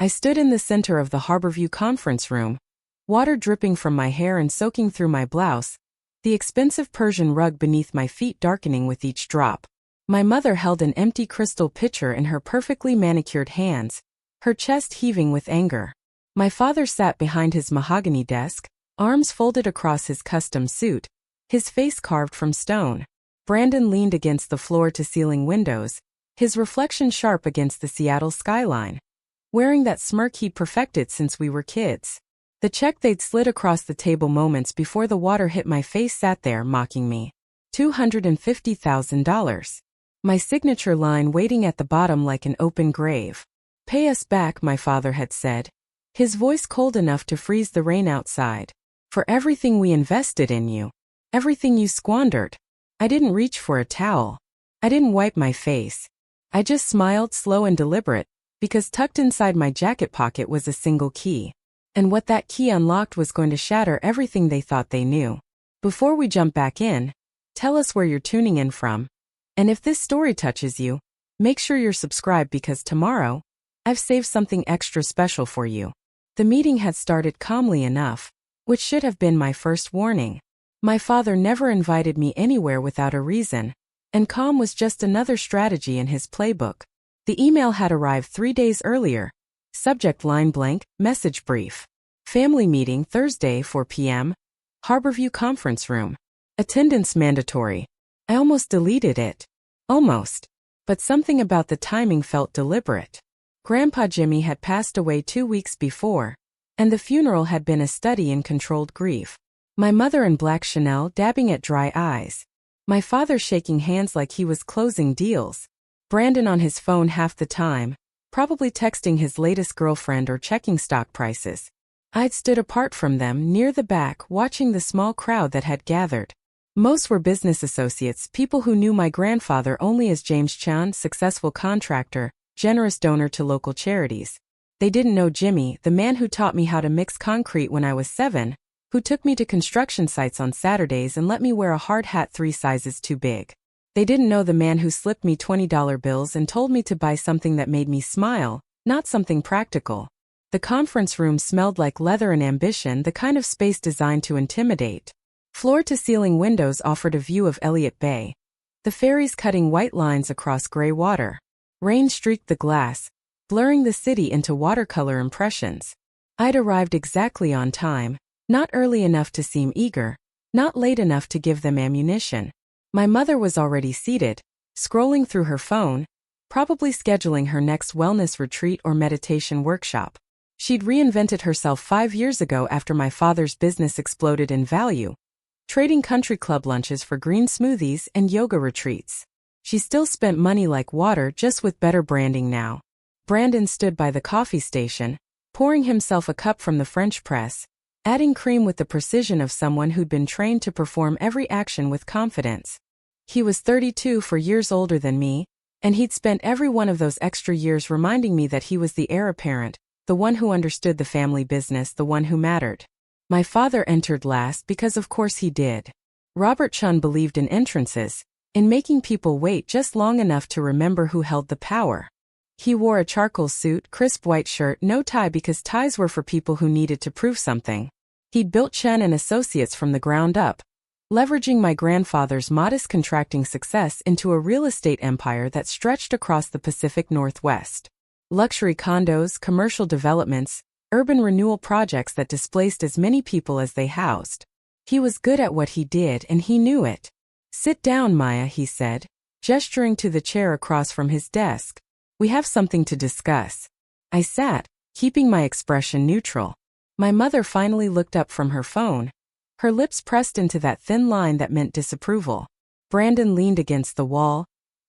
I stood in the center of the Harborview Conference Room, water dripping from my hair and soaking through my blouse, the expensive Persian rug beneath my feet darkening with each drop. My mother held an empty crystal pitcher in her perfectly manicured hands, her chest heaving with anger. My father sat behind his mahogany desk, arms folded across his custom suit, his face carved from stone. Brandon leaned against the floor-to-ceiling windows, his reflection sharp against the Seattle skyline, wearing that smirk he'd perfected since we were kids. The check they'd slid across the table moments before the water hit my face sat there mocking me. $250,000. My signature line waiting at the bottom like an open grave. "Pay us back," my father had said, his voice cold enough to freeze the rain outside. "For everything we invested in you. Everything you squandered." I didn't reach for a towel. I didn't wipe my face. I just smiled, slow and deliberate, because tucked inside my jacket pocket was a single key. And what that key unlocked was going to shatter everything they thought they knew. Before we jump back in, tell us where you're tuning in from. And if this story touches you, make sure you're subscribed because tomorrow, I've saved something extra special for you. The meeting had started calmly enough, which should have been my first warning. My father never invited me anywhere without a reason, and calm was just another strategy in his playbook. The email had arrived 3 days earlier. Subject line blank, message brief. Family meeting Thursday 4 p.m. Harborview Conference Room. Attendance mandatory. I almost deleted it. Almost. But something about the timing felt deliberate. Grandpa Jimmy had passed away 2 weeks before, and the funeral had been a study in controlled grief. My mother in black Chanel dabbing at dry eyes. My father shaking hands like he was closing deals. Brandon on his phone half the time, probably texting his latest girlfriend or checking stock prices. I'd stood apart from them near the back watching the small crowd that had gathered. Most were business associates, people who knew my grandfather only as James Chan, successful contractor, generous donor to local charities. They didn't know Jimmy, the man who taught me how to mix concrete when I was 7, who took me to construction sites on Saturdays and let me wear a hard hat 3 sizes too big. They didn't know the man who slipped me $20 bills and told me to buy something that made me smile, not something practical. The conference room smelled like leather and ambition, the kind of space designed to intimidate. Floor-to-ceiling windows offered a view of Elliott Bay, the ferries cutting white lines across gray water. Rain streaked the glass, blurring the city into watercolor impressions. I'd arrived exactly on time, not early enough to seem eager, not late enough to give them ammunition. My mother was already seated, scrolling through her phone, probably scheduling her next wellness retreat or meditation workshop. She'd reinvented herself 5 years ago after my father's business exploded in value, trading country club lunches for green smoothies and yoga retreats. She still spent money like water, just with better branding now. Brandon stood by the coffee station, pouring himself a cup from the French press, adding cream with the precision of someone who'd been trained to perform every action with confidence. He was 32, 4 years older than me, and he'd spent every one of those extra years reminding me that he was the heir apparent, the one who understood the family business, the one who mattered. My father entered last because of course he did. Robert Chun believed in entrances, in making people wait just long enough to remember who held the power. He wore a charcoal suit, crisp white shirt, no tie because ties were for people who needed to prove something. He'd built Chen and Associates from the ground up, leveraging my grandfather's modest contracting success into a real estate empire that stretched across the Pacific Northwest. Luxury condos, commercial developments, urban renewal projects that displaced as many people as they housed. He was good at what he did and he knew it. "Sit down, Maya," he said, gesturing to the chair across from his desk. "We have something to discuss." I sat, keeping my expression neutral. My mother finally looked up from her phone, her lips pressed into that thin line that meant disapproval. Brandon leaned against the wall,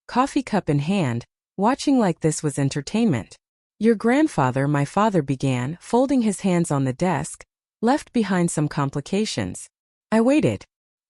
coffee cup in hand, watching like this was entertainment. "Your grandfather," my father began, folding his hands on the desk, "left behind some complications." I waited.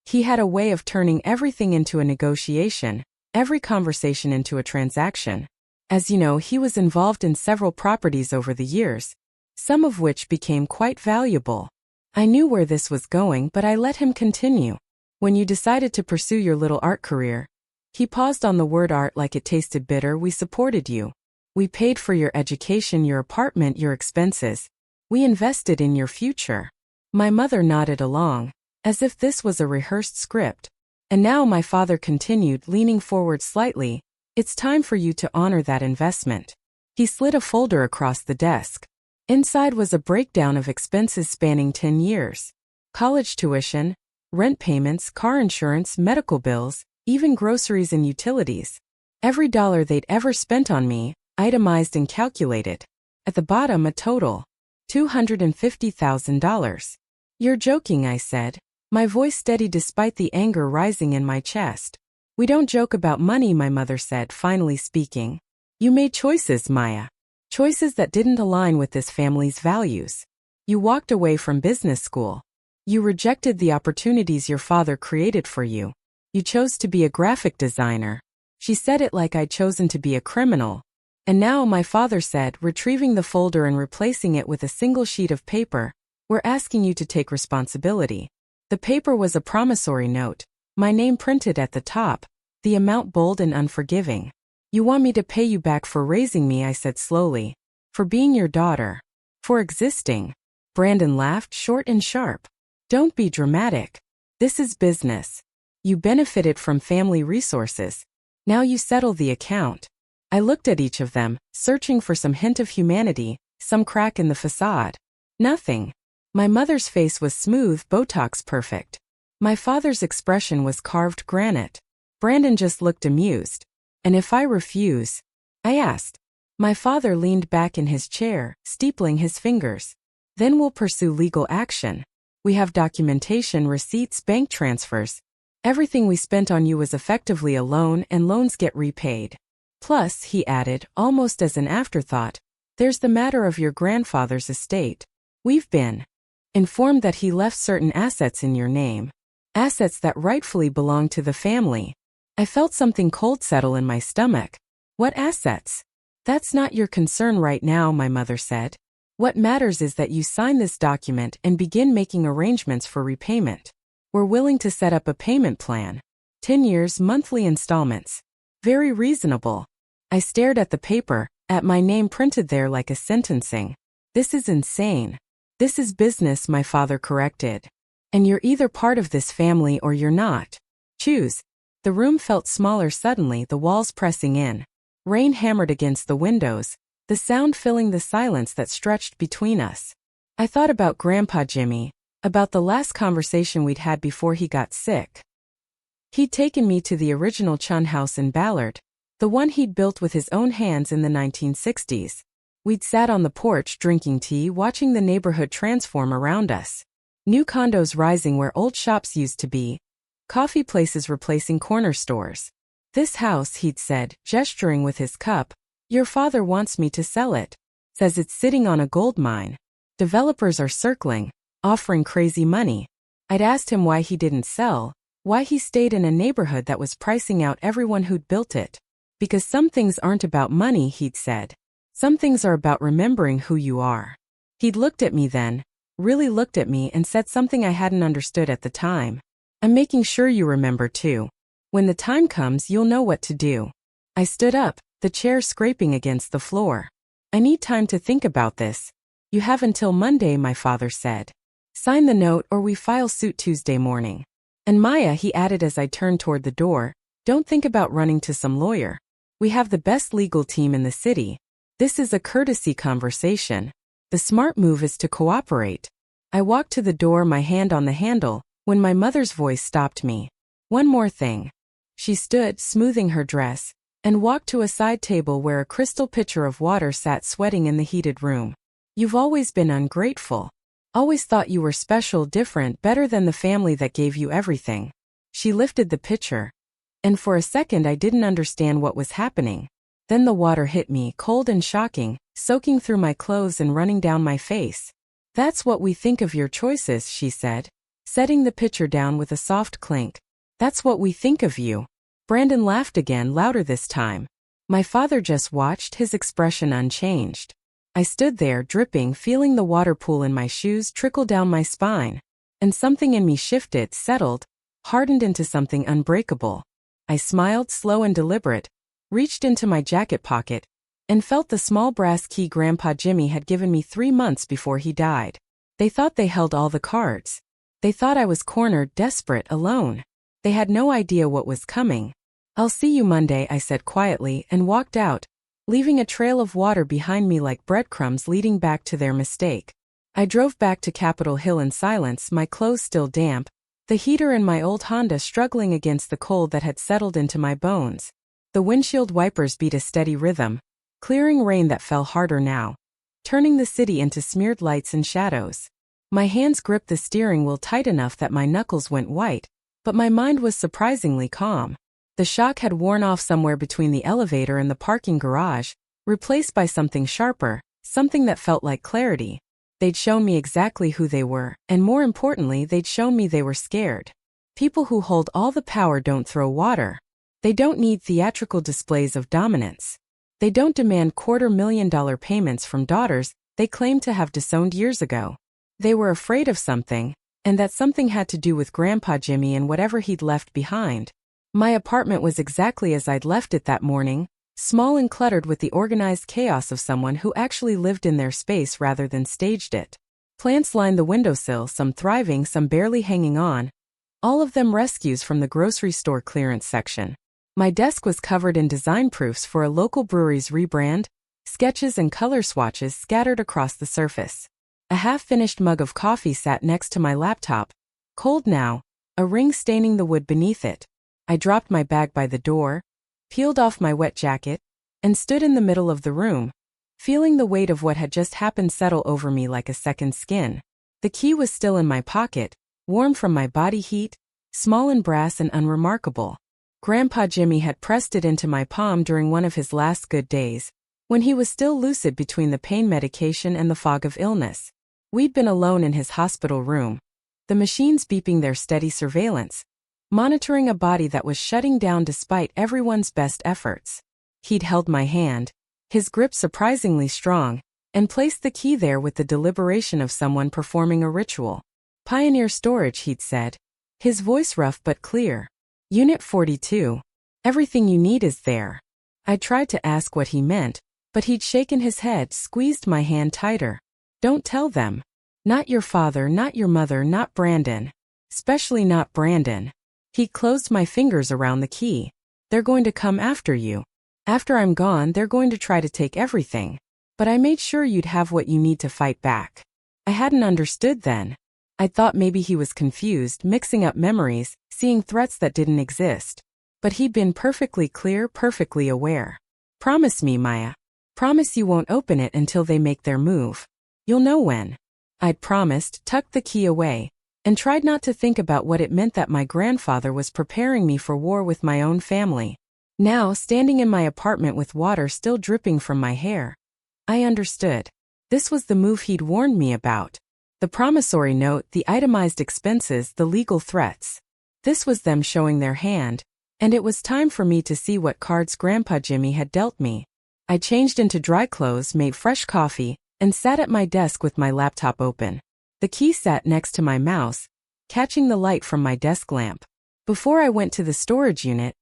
He had a way of turning everything into a negotiation, every conversation into a transaction. As you know, he was involved in several properties over the years, some of which became quite valuable. I knew where this was going, but I let him continue. "When you decided to pursue your little art career," he paused on the word art like it tasted bitter, "we supported you. We paid for your education, your apartment, your expenses. We invested in your future. My mother nodded along, as if this was a rehearsed script. And now my father continued, leaning forward slightly, it's time for you to honor that investment. He slid a folder across the desk. Inside was a breakdown of expenses spanning 10 years. College tuition, rent payments, car insurance, medical bills, even groceries and utilities. Every dollar they'd ever spent on me, itemized and calculated. At the bottom, a total. $250,000. You're joking, I said, my voice steady despite the anger rising in my chest. We don't joke about money, my mother said, finally speaking. You made choices, Maya. Choices that didn't align with this family's values. You walked away from business school. You rejected the opportunities your father created for you. You chose to be a graphic designer. She said it like I'd chosen to be a criminal. And now, my father said, retrieving the folder and replacing it with a single sheet of paper, we're asking you to take responsibility. The paper was a promissory note, my name printed at the top, the amount bold and unforgiving. You want me to pay you back for raising me, I said slowly. For being your daughter. For existing. Brandon laughed, short and sharp. Don't be dramatic. This is business. You benefited from family resources. Now you settle the account. I looked at each of them, searching for some hint of humanity, some crack in the facade. Nothing. My mother's face was smooth, Botox perfect. My father's expression was carved granite. Brandon just looked amused. And if I refuse? I asked. My father leaned back in his chair, steepling his fingers. Then we'll pursue legal action. We have documentation, receipts, bank transfers. Everything we spent on you was effectively a loan, and loans get repaid. Plus, he added, almost as an afterthought, there's the matter of your grandfather's estate. We've been informed that he left certain assets in your name. Assets that rightfully belong to the family. I felt something cold settle in my stomach. What assets? That's not your concern right now, my mother said. What matters is that you sign this document and begin making arrangements for repayment. We're willing to set up a payment plan. 10 years, monthly installments. Very reasonable. I stared at the paper, at my name printed there like a sentencing. This is insane. This is business, my father corrected. And you're either part of this family or you're not. Choose. The room felt smaller suddenly, the walls pressing in. Rain hammered against the windows, the sound filling the silence that stretched between us. I thought about Grandpa Jimmy, about the last conversation we'd had before he got sick. He'd taken me to the original Chun house in Ballard, the one he'd built with his own hands in the 1960s. We'd sat on the porch drinking tea, watching the neighborhood transform around us. New condos rising where old shops used to be. Coffee places replacing corner stores. This house, he'd said, gesturing with his cup, your father wants me to sell it. Says it's sitting on a gold mine. Developers are circling, offering crazy money. I'd asked him why he didn't sell, why he stayed in a neighborhood that was pricing out everyone who'd built it. Because some things aren't about money, he'd said. Some things are about remembering who you are. He'd looked at me then, really looked at me, and said something I hadn't understood at the time. I'm making sure you remember too. When the time comes, you'll know what to do. I stood up, the chair scraping against the floor. I need time to think about this. You have until Monday, my father said. Sign the note or we file suit Tuesday morning. And Maya, he added as I turned toward the door, don't think about running to some lawyer. We have the best legal team in the city. This is a courtesy conversation. The smart move is to cooperate. I walked to the door, my hand on the handle, when my mother's voice stopped me. One more thing. She stood, smoothing her dress, and walked to a side table where a crystal pitcher of water sat sweating in the heated room. You've always been ungrateful. Always thought you were special, different, better than the family that gave you everything. She lifted the pitcher. And for a second I didn't understand what was happening. Then the water hit me, cold and shocking, soaking through my clothes and running down my face. That's what we think of your choices, she said, setting the pitcher down with a soft clink. That's what we think of you. Brandon laughed again, louder this time. My father just watched, his expression unchanged. I stood there, dripping, feeling the water pool in my shoes trickle down my spine. And something in me shifted, settled, hardened into something unbreakable. I smiled, slow and deliberate, reached into my jacket pocket, and felt the small brass key Grandpa Jimmy had given me 3 months before he died. They thought they held all the cards. They thought I was cornered, desperate, alone. They had no idea what was coming. "I'll see you Monday," I said quietly and walked out, leaving a trail of water behind me like breadcrumbs leading back to their mistake. I drove back to Capitol Hill in silence, my clothes still damp, the heater in my old Honda struggling against the cold that had settled into my bones. The windshield wipers beat a steady rhythm, clearing rain that fell harder now, turning the city into smeared lights and shadows. My hands gripped the steering wheel tight enough that my knuckles went white, but my mind was surprisingly calm. The shock had worn off somewhere between the elevator and the parking garage, replaced by something sharper, something that felt like clarity. They'd shown me exactly who they were, and more importantly, they'd shown me they were scared. People who hold all the power don't throw water. They don't need theatrical displays of dominance. They don't demand $250,000 payments from daughters they claimed to have disowned years ago. They were afraid of something, and that something had to do with Grandpa Jimmy and whatever he'd left behind. My apartment was exactly as I'd left it that morning, small and cluttered with the organized chaos of someone who actually lived in their space rather than staged it. Plants lined the windowsill, some thriving, some barely hanging on, all of them rescues from the grocery store clearance section. My desk was covered in design proofs for a local brewery's rebrand, sketches and color swatches scattered across the surface. A half-finished mug of coffee sat next to my laptop, cold now, a ring staining the wood beneath it. I dropped my bag by the door, peeled off my wet jacket, and stood in the middle of the room, feeling the weight of what had just happened settle over me like a second skin. The key was still in my pocket, warm from my body heat, small and brass and unremarkable. Grandpa Jimmy had pressed it into my palm during one of his last good days, when he was still lucid between the pain medication and the fog of illness. We'd been alone in his hospital room, the machines beeping their steady surveillance, monitoring a body that was shutting down despite everyone's best efforts. He'd held my hand, his grip surprisingly strong, and placed the key there with the deliberation of someone performing a ritual. "Pioneer Storage," he'd said, his voice rough but clear. "Unit 42. Everything you need is there." I tried to ask what he meant, but he'd shaken his head, squeezed my hand tighter. "Don't tell them. Not your father, not your mother, not Brandon. Especially not Brandon." He closed my fingers around the key. "They're going to come after you. After I'm gone, they're going to try to take everything. But I made sure you'd have what you need to fight back." I hadn't understood then. I thought maybe he was confused, mixing up memories, seeing threats that didn't exist. But he'd been perfectly clear, perfectly aware. "Promise me, Maya. Promise you won't open it until they make their move. You'll know when." I'd promised, tucked the key away, and tried not to think about what it meant that my grandfather was preparing me for war with my own family. Now, standing in my apartment with water still dripping from my hair, I understood. This was the move he'd warned me about. The promissory note, the itemized expenses, the legal threats. This was them showing their hand, and it was time for me to see what cards Grandpa Jimmy had dealt me. I changed into dry clothes, made fresh coffee, and sat at my desk with my laptop open. The key sat next to my mouse, catching the light from my desk lamp. Before I went to the storage unit,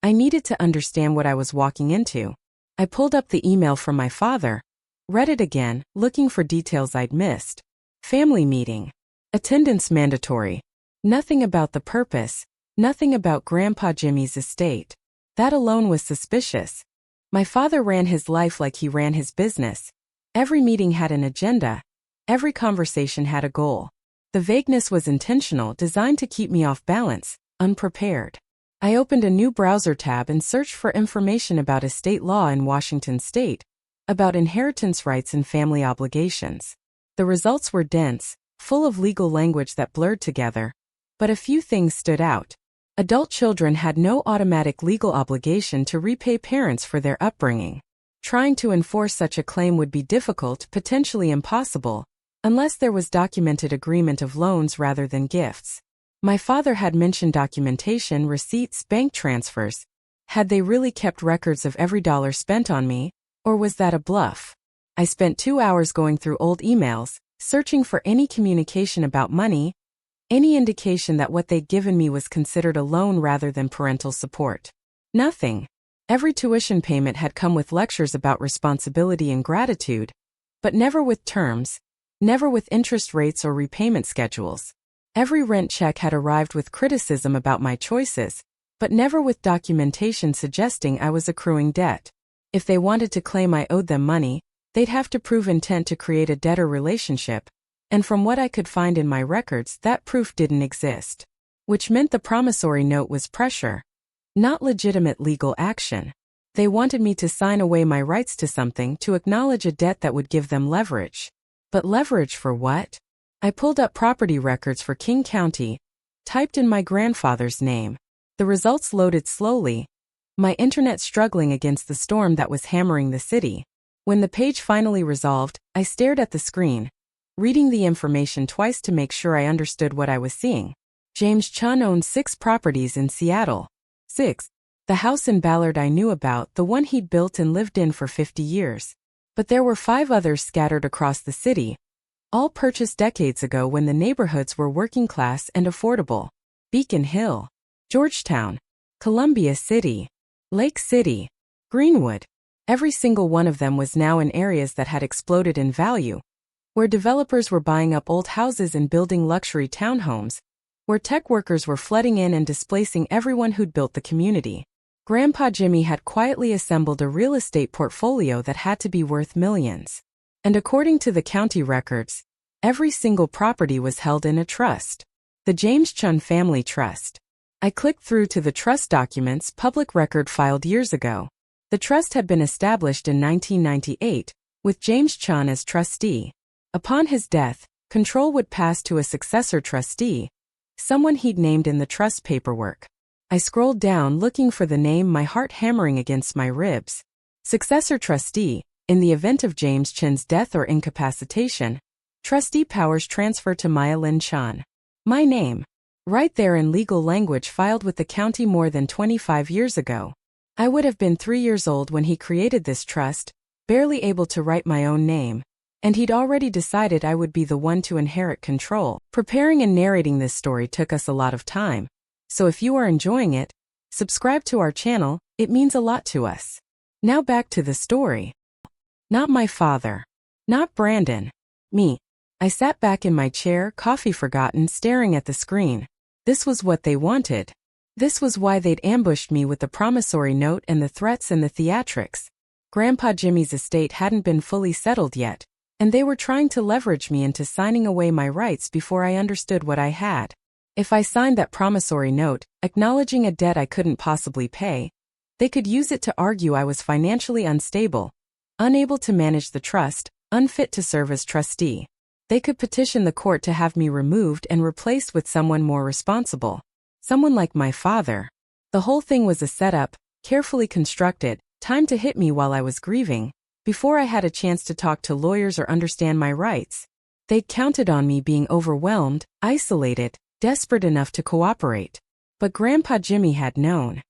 I needed to understand what I was walking into. I pulled up the email from my father, read it again, looking for details I'd missed. Family meeting. Attendance mandatory. Nothing about the purpose, nothing about Grandpa Jimmy's estate. That alone was suspicious. My father ran his life like he ran his business. Every meeting had an agenda. Every conversation had a goal. The vagueness was intentional, designed to keep me off balance, unprepared. I opened a new browser tab and searched for information about estate law in Washington state, about inheritance rights and family obligations. The results were dense, full of legal language that blurred together, but a few things stood out. Adult children had no automatic legal obligation to repay parents for their upbringing. Trying to enforce such a claim would be difficult, potentially impossible, unless there was documented agreement of loans rather than gifts. My father had mentioned documentation, receipts, bank transfers. Had they really kept records of every dollar spent on me, or was that a bluff? I spent 2 hours going through old emails, searching for any communication about money, any indication that what they'd given me was considered a loan rather than parental support. Nothing. Every tuition payment had come with lectures about responsibility and gratitude, but never with terms, never with interest rates or repayment schedules. Every rent check had arrived with criticism about my choices, but never with documentation suggesting I was accruing debt. If they wanted to claim I owed them money, they'd have to prove intent to create a debtor relationship, and from what I could find in my records, that proof didn't exist. Which meant the promissory note was pressure, not legitimate legal action. They wanted me to sign away my rights to something to acknowledge a debt that would give them leverage. But leverage for what? I pulled up property records for King County, typed in my grandfather's name. The results loaded slowly, my internet struggling against the storm that was hammering the city. When the page finally resolved, I stared at the screen, reading the information twice to make sure I understood what I was seeing. James Chun owned 6 properties in Seattle. 6. The house in Ballard I knew about, the one he'd built and lived in for 50 years. But there were 5 others scattered across the city, all purchased decades ago when the neighborhoods were working class and affordable. Beacon Hill, Georgetown, Columbia City, Lake City, Greenwood. Every single one of them was now in areas that had exploded in value, where developers were buying up old houses and building luxury townhomes, where tech workers were flooding in and displacing everyone who'd built the community. Grandpa Jimmy had quietly assembled a real estate portfolio that had to be worth millions. And according to the county records, every single property was held in a trust, the James Chun Family Trust. I clicked through to the trust documents, public record filed years ago. The trust had been established in 1998, with James Chun as trustee. Upon his death, control would pass to a successor trustee, someone he'd named in the trust paperwork. I scrolled down looking for the name, my heart hammering against my ribs. Successor trustee. In the event of James Chun's death or incapacitation, trustee powers transfer to Maya Lin Chun. My name. Right there in legal language filed with the county more than 25 years ago. I would have been 3 years old when he created this trust, barely able to write my own name, and he'd already decided I would be the one to inherit control. Preparing and narrating this story took us a lot of time, so if you are enjoying it, subscribe to our channel, it means a lot to us. Now back to the story. Not my father. Not Brandon. Me. I sat back in my chair, coffee forgotten, staring at the screen. This was what they wanted. This was why they'd ambushed me with the promissory note and the threats and the theatrics. Grandpa Jimmy's estate hadn't been fully settled yet, and they were trying to leverage me into signing away my rights before I understood what I had. If I signed that promissory note, acknowledging a debt I couldn't possibly pay, they could use it to argue I was financially unstable, unable to manage the trust, unfit to serve as trustee. They could petition the court to have me removed and replaced with someone more responsible. Someone like my father. The whole thing was a setup, carefully constructed, timed to hit me while I was grieving, before I had a chance to talk to lawyers or understand my rights. They'd counted on me being overwhelmed, isolated, desperate enough to cooperate. But Grandpa Jimmy had known.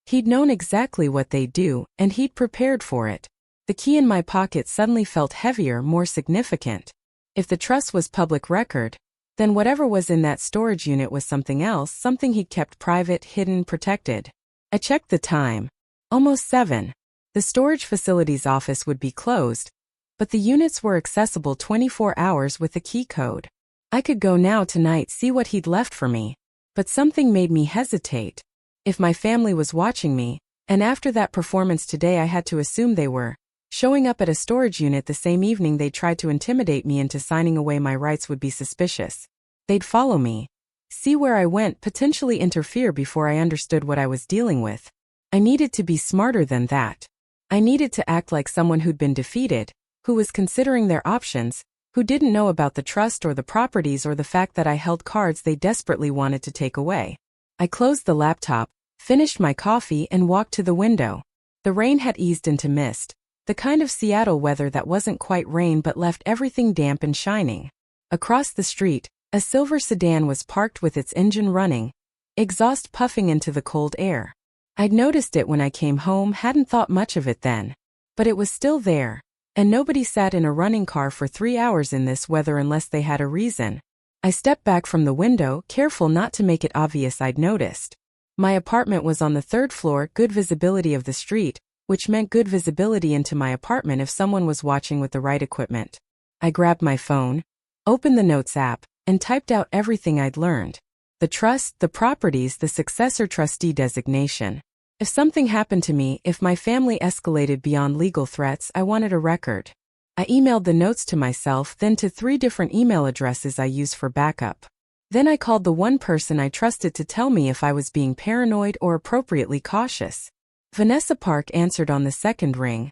He'd known exactly what they'd do, and he'd prepared for it. The key in my pocket suddenly felt heavier, more significant. If the trust was public record, then whatever was in that storage unit was something else, something he'd kept private, hidden, protected. I checked the time. Almost 7. The storage facility's office would be closed, but the units were accessible 24 hours with a key code. I could go now tonight, see what he'd left for me. But something made me hesitate. If my family was watching me, and after that performance today I had to assume they were, showing up at a storage unit the same evening they tried to intimidate me into signing away my rights would be suspicious. They'd follow me, see where I went, potentially interfere before I understood what I was dealing with. I needed to be smarter than that. I needed to act like someone who'd been defeated, who was considering their options, who didn't know about the trust or the properties or the fact that I held cards they desperately wanted to take away. I closed the laptop, finished my coffee, and walked to the window. The rain had eased into mist. The kind of Seattle weather that wasn't quite rain but left everything damp and shining. Across the street, a silver sedan was parked with its engine running, exhaust puffing into the cold air. I'd noticed it when I came home, hadn't thought much of it then. But it was still there, and nobody sat in a running car for 3 hours in this weather unless they had a reason. I stepped back from the window, careful not to make it obvious I'd noticed. My apartment was on the third floor, good visibility of the street, which meant good visibility into my apartment if someone was watching with the right equipment. I grabbed my phone, opened the Notes app, and typed out everything I'd learned. The trust, the properties, the successor trustee designation. If something happened to me, if my family escalated beyond legal threats, I wanted a record. I emailed the notes to myself, then to 3 different email addresses I use for backup. Then I called the one person I trusted to tell me if I was being paranoid or appropriately cautious. Vanessa Park answered on the second ring.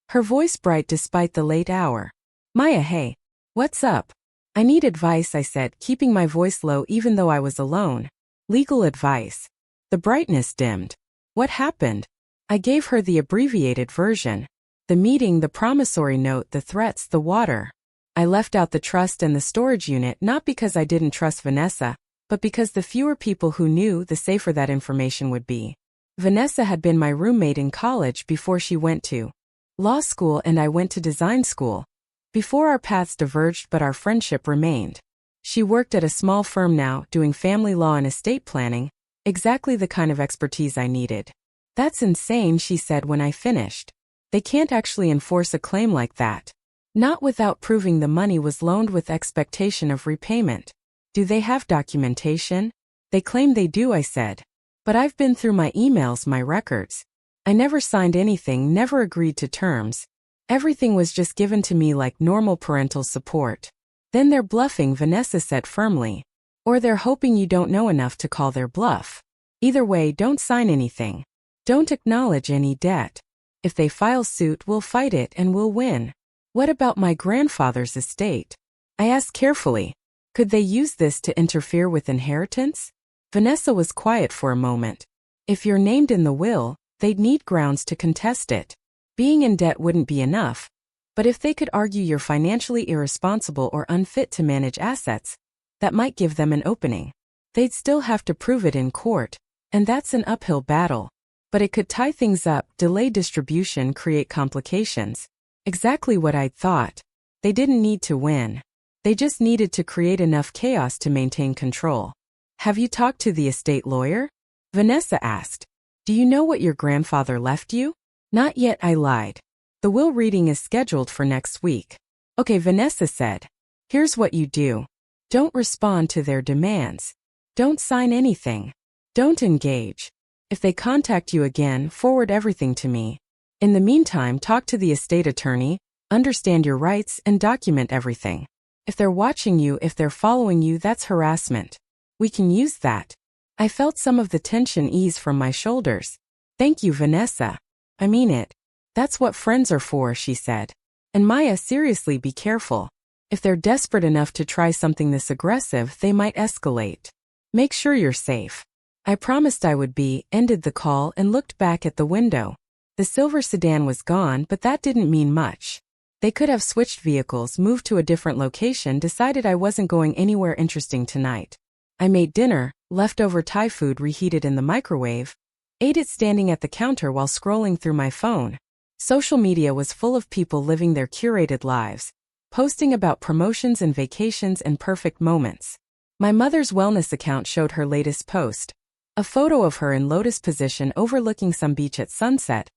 Her voice bright despite the late hour. Maya, hey. What's up? I need advice, I said, keeping my voice low even though I was alone. Legal advice. The brightness dimmed. What happened? I gave her the abbreviated version. The meeting, the promissory note, the threats, the water. I left out the trust and the storage unit not because I didn't trust Vanessa, but because the fewer people who knew, the safer that information would be. Vanessa had been my roommate in college before she went to law school and I went to design school. Before our paths diverged, but our friendship remained. She worked at a small firm now, doing family law and estate planning, exactly the kind of expertise I needed. That's insane, she said when I finished. They can't actually enforce a claim like that. Not without proving the money was loaned with expectation of repayment. Do they have documentation? They claim they do, I said. But I've been through my emails, my records. I never signed anything, never agreed to terms. Everything was just given to me like normal parental support. Then they're bluffing, Vanessa said firmly. Or they're hoping you don't know enough to call their bluff. Either way, don't sign anything. Don't acknowledge any debt. If they file suit, we'll fight it and we'll win. What about my grandfather's estate? I asked carefully. Could they use this to interfere with inheritance? Vanessa was quiet for a moment. If you're named in the will, they'd need grounds to contest it. Being in debt wouldn't be enough. But if they could argue you're financially irresponsible or unfit to manage assets, that might give them an opening. They'd still have to prove it in court, and that's an uphill battle. But it could tie things up, delay distribution, create complications. Exactly what I'd thought. They didn't need to win. They just needed to create enough chaos to maintain control. Have you talked to the estate lawyer? Vanessa asked. Do you know what your grandfather left you? Not yet, I lied. The will reading is scheduled for next week. Okay, Vanessa said. Here's what you do. Don't respond to their demands. Don't sign anything. Don't engage. If they contact you again, forward everything to me. In the meantime, talk to the estate attorney, understand your rights, and document everything. If they're watching you, if they're following you, that's harassment. We can use that. I felt some of the tension ease from my shoulders. Thank you, Vanessa. I mean it. That's what friends are for, she said. And Maya, seriously, be careful. If they're desperate enough to try something this aggressive, they might escalate. Make sure you're safe. I promised I would be, ended the call and looked back at the window. The silver sedan was gone, but that didn't mean much. They could have switched vehicles, moved to a different location, decided I wasn't going anywhere interesting tonight. I made dinner, leftover Thai food reheated in the microwave, ate it standing at the counter while scrolling through my phone. Social media was full of people living their curated lives, posting about promotions and vacations and perfect moments. My mother's wellness account showed her latest post. A photo of her in lotus position overlooking some beach at sunset,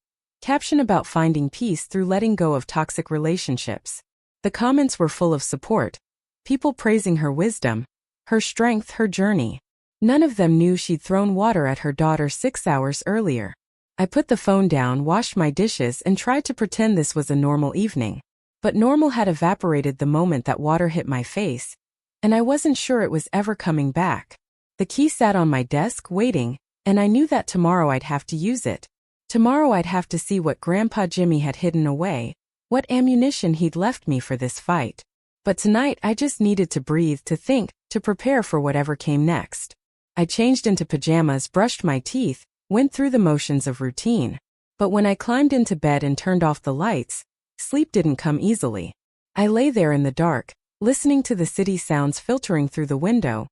caption about finding peace through letting go of toxic relationships. The comments were full of support, people praising her wisdom, her strength, her journey. None of them knew she'd thrown water at her daughter 6 hours earlier. I put the phone down, washed my dishes, and tried to pretend this was a normal evening. But normal had evaporated the moment that water hit my face, and I wasn't sure it was ever coming back. The key sat on my desk, waiting, and I knew that tomorrow I'd have to use it. Tomorrow I'd have to see what Grandpa Jimmy had hidden away, what ammunition he'd left me for this fight. But tonight I just needed to breathe, to think, to prepare for whatever came next. I changed into pajamas, brushed my teeth, went through the motions of routine. But when I climbed into bed and turned off the lights, sleep didn't come easily. I lay there in the dark, listening to the city sounds filtering through the window,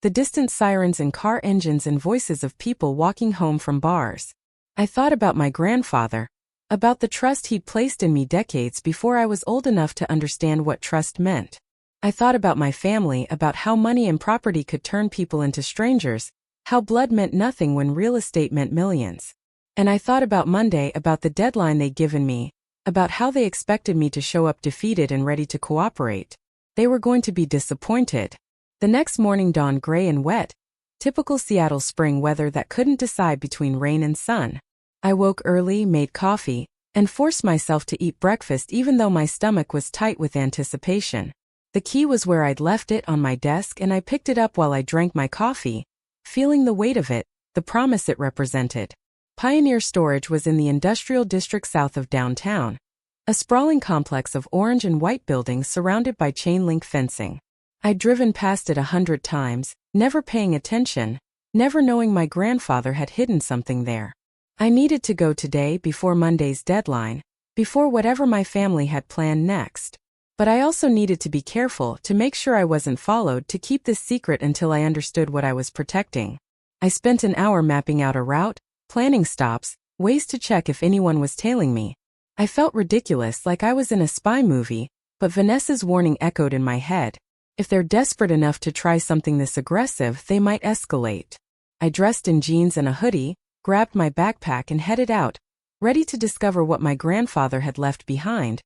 the distant sirens and car engines and voices of people walking home from bars. I thought about my grandfather, about the trust he'd placed in me decades before I was old enough to understand what trust meant. I thought about my family, about how money and property could turn people into strangers, How blood meant nothing when real estate meant millions. And I thought about Monday, about the deadline they'd given me, about how they expected me to show up defeated and ready to cooperate. They were going to be disappointed. The next morning dawned gray and wet, typical Seattle spring weather that couldn't decide between rain and sun. I woke early, made coffee, and forced myself to eat breakfast even though my stomach was tight with anticipation. The key was where I'd left it, on my desk, and I picked it up while I drank my coffee, feeling the weight of it, the promise it represented. Pioneer Storage was in the industrial district south of downtown, a sprawling complex of orange and white buildings surrounded by chain-link fencing. I'd driven past it 100 times, never paying attention, never knowing my grandfather had hidden something there. I needed to go today before Monday's deadline, before whatever my family had planned next. But I also needed to be careful to make sure I wasn't followed, to keep this secret until I understood what I was protecting. I spent an hour mapping out a route, planning stops, ways to check if anyone was tailing me. I felt ridiculous, like I was in a spy movie, but Vanessa's warning echoed in my head. If they're desperate enough to try something this aggressive, they might escalate. I dressed in jeans and a hoodie, grabbed my backpack and headed out, ready to discover what my grandfather had left behind,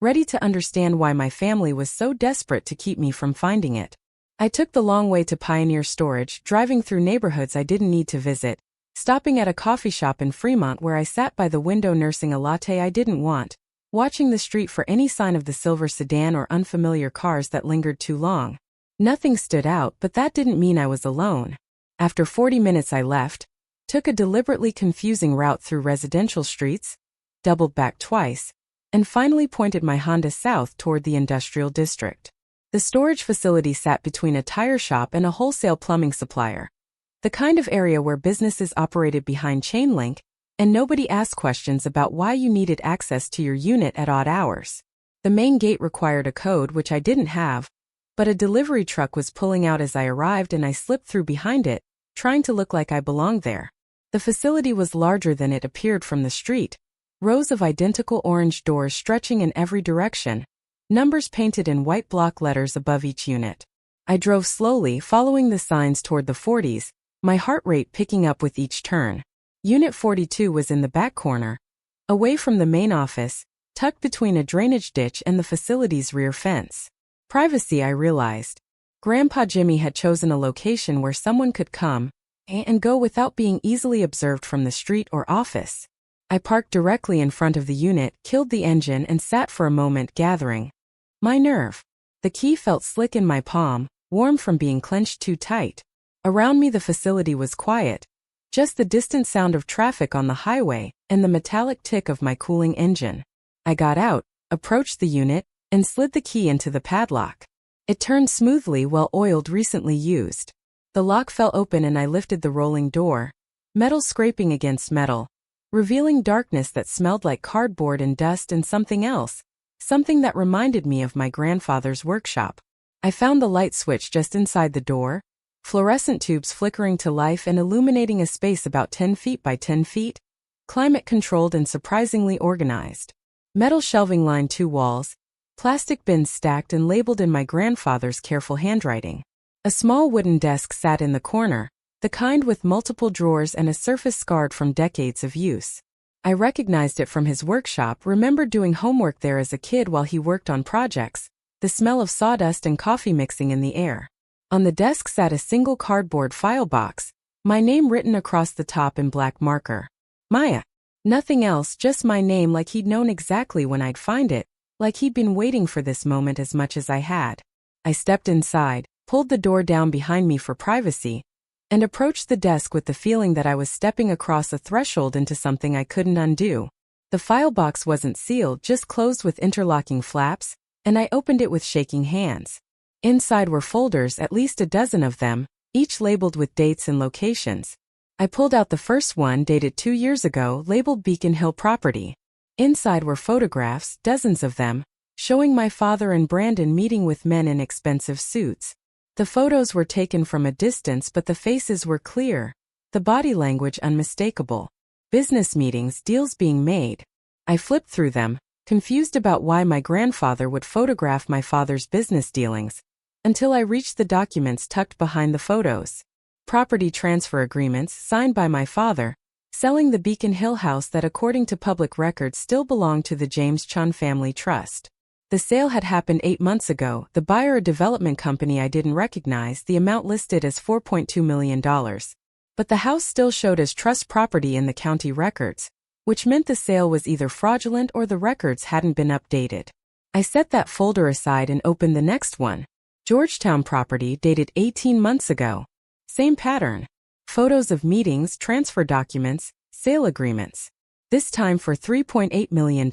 ready to understand why my family was so desperate to keep me from finding it. I took the long way to Pioneer Storage, driving through neighborhoods I didn't need to visit, stopping at a coffee shop in Fremont where I sat by the window nursing a latte I didn't want, watching the street for any sign of the silver sedan or unfamiliar cars that lingered too long. Nothing stood out, but that didn't mean I was alone. After 40 minutes I left, took a deliberately confusing route through residential streets, doubled back twice, and finally pointed my Honda south toward the industrial district. The storage facility sat between a tire shop and a wholesale plumbing supplier, the kind of area where businesses operated behind chain link, and nobody asked questions about why you needed access to your unit at odd hours. The main gate required a code, which I didn't have, but a delivery truck was pulling out as I arrived and I slipped through behind it, trying to look like I belonged there. The facility was larger than it appeared from the street, rows of identical orange doors stretching in every direction, numbers painted in white block letters above each unit. I drove slowly, following the signs toward the 40s, my heart rate picking up with each turn. Unit 42 was in the back corner, away from the main office, tucked between a drainage ditch and the facility's rear fence. Privacy, I realized. Grandpa Jimmy had chosen a location where someone could come and go without being easily observed from the street or office. I parked directly in front of the unit, killed the engine, and sat for a moment, gathering my nerve. The key felt slick in my palm, warm from being clenched too tight. Around me the facility was quiet, just the distant sound of traffic on the highway and the metallic tick of my cooling engine. I got out, approached the unit, and slid the key into the padlock. It turned smoothly, well-oiled, recently used. The lock fell open and I lifted the rolling door, metal scraping against metal, revealing darkness that smelled like cardboard and dust and something else, something that reminded me of my grandfather's workshop. I found the light switch just inside the door, fluorescent tubes flickering to life and illuminating a space about 10 feet by 10 feet, climate-controlled and surprisingly organized. Metal shelving lined 2 walls, plastic bins stacked and labeled in my grandfather's careful handwriting. A small wooden desk sat in the corner, the kind with multiple drawers and a surface scarred from decades of use. I recognized it from his workshop, remembered doing homework there as a kid while he worked on projects, the smell of sawdust and coffee mixing in the air. On the desk sat a single cardboard file box, my name written across the top in black marker. Maya. Nothing else, just my name, like he'd known exactly when I'd find it, like he'd been waiting for this moment as much as I had. I stepped inside, pulled the door down behind me for privacy, and approached the desk with the feeling that I was stepping across a threshold into something I couldn't undo. The file box wasn't sealed, just closed with interlocking flaps, and I opened it with shaking hands. Inside were folders, at least a dozen of them, each labeled with dates and locations. I pulled out the first one, dated 2 years ago, labeled Beacon Hill Property. Inside were photographs, dozens of them, showing my father and Brandon meeting with men in expensive suits. The photos were taken from a distance, but the faces were clear, the body language unmistakable. Business meetings, deals being made. I flipped through them, confused about why my grandfather would photograph my father's business dealings, until I reached the documents tucked behind the photos. property transfer agreements signed by my father, selling the Beacon Hill house that according to public records still belonged to the James Chun Family Trust. The sale had happened 8 months ago, the buyer a development company I didn't recognize, the amount listed as $4.2 million. But the house still showed as trust property in the county records, which meant the sale was either fraudulent or the records hadn't been updated. I set that folder aside and opened the next one. Georgetown property dated 18 months ago. Same pattern. Photos of meetings, transfer documents, sale agreements. This time for $3.8 million.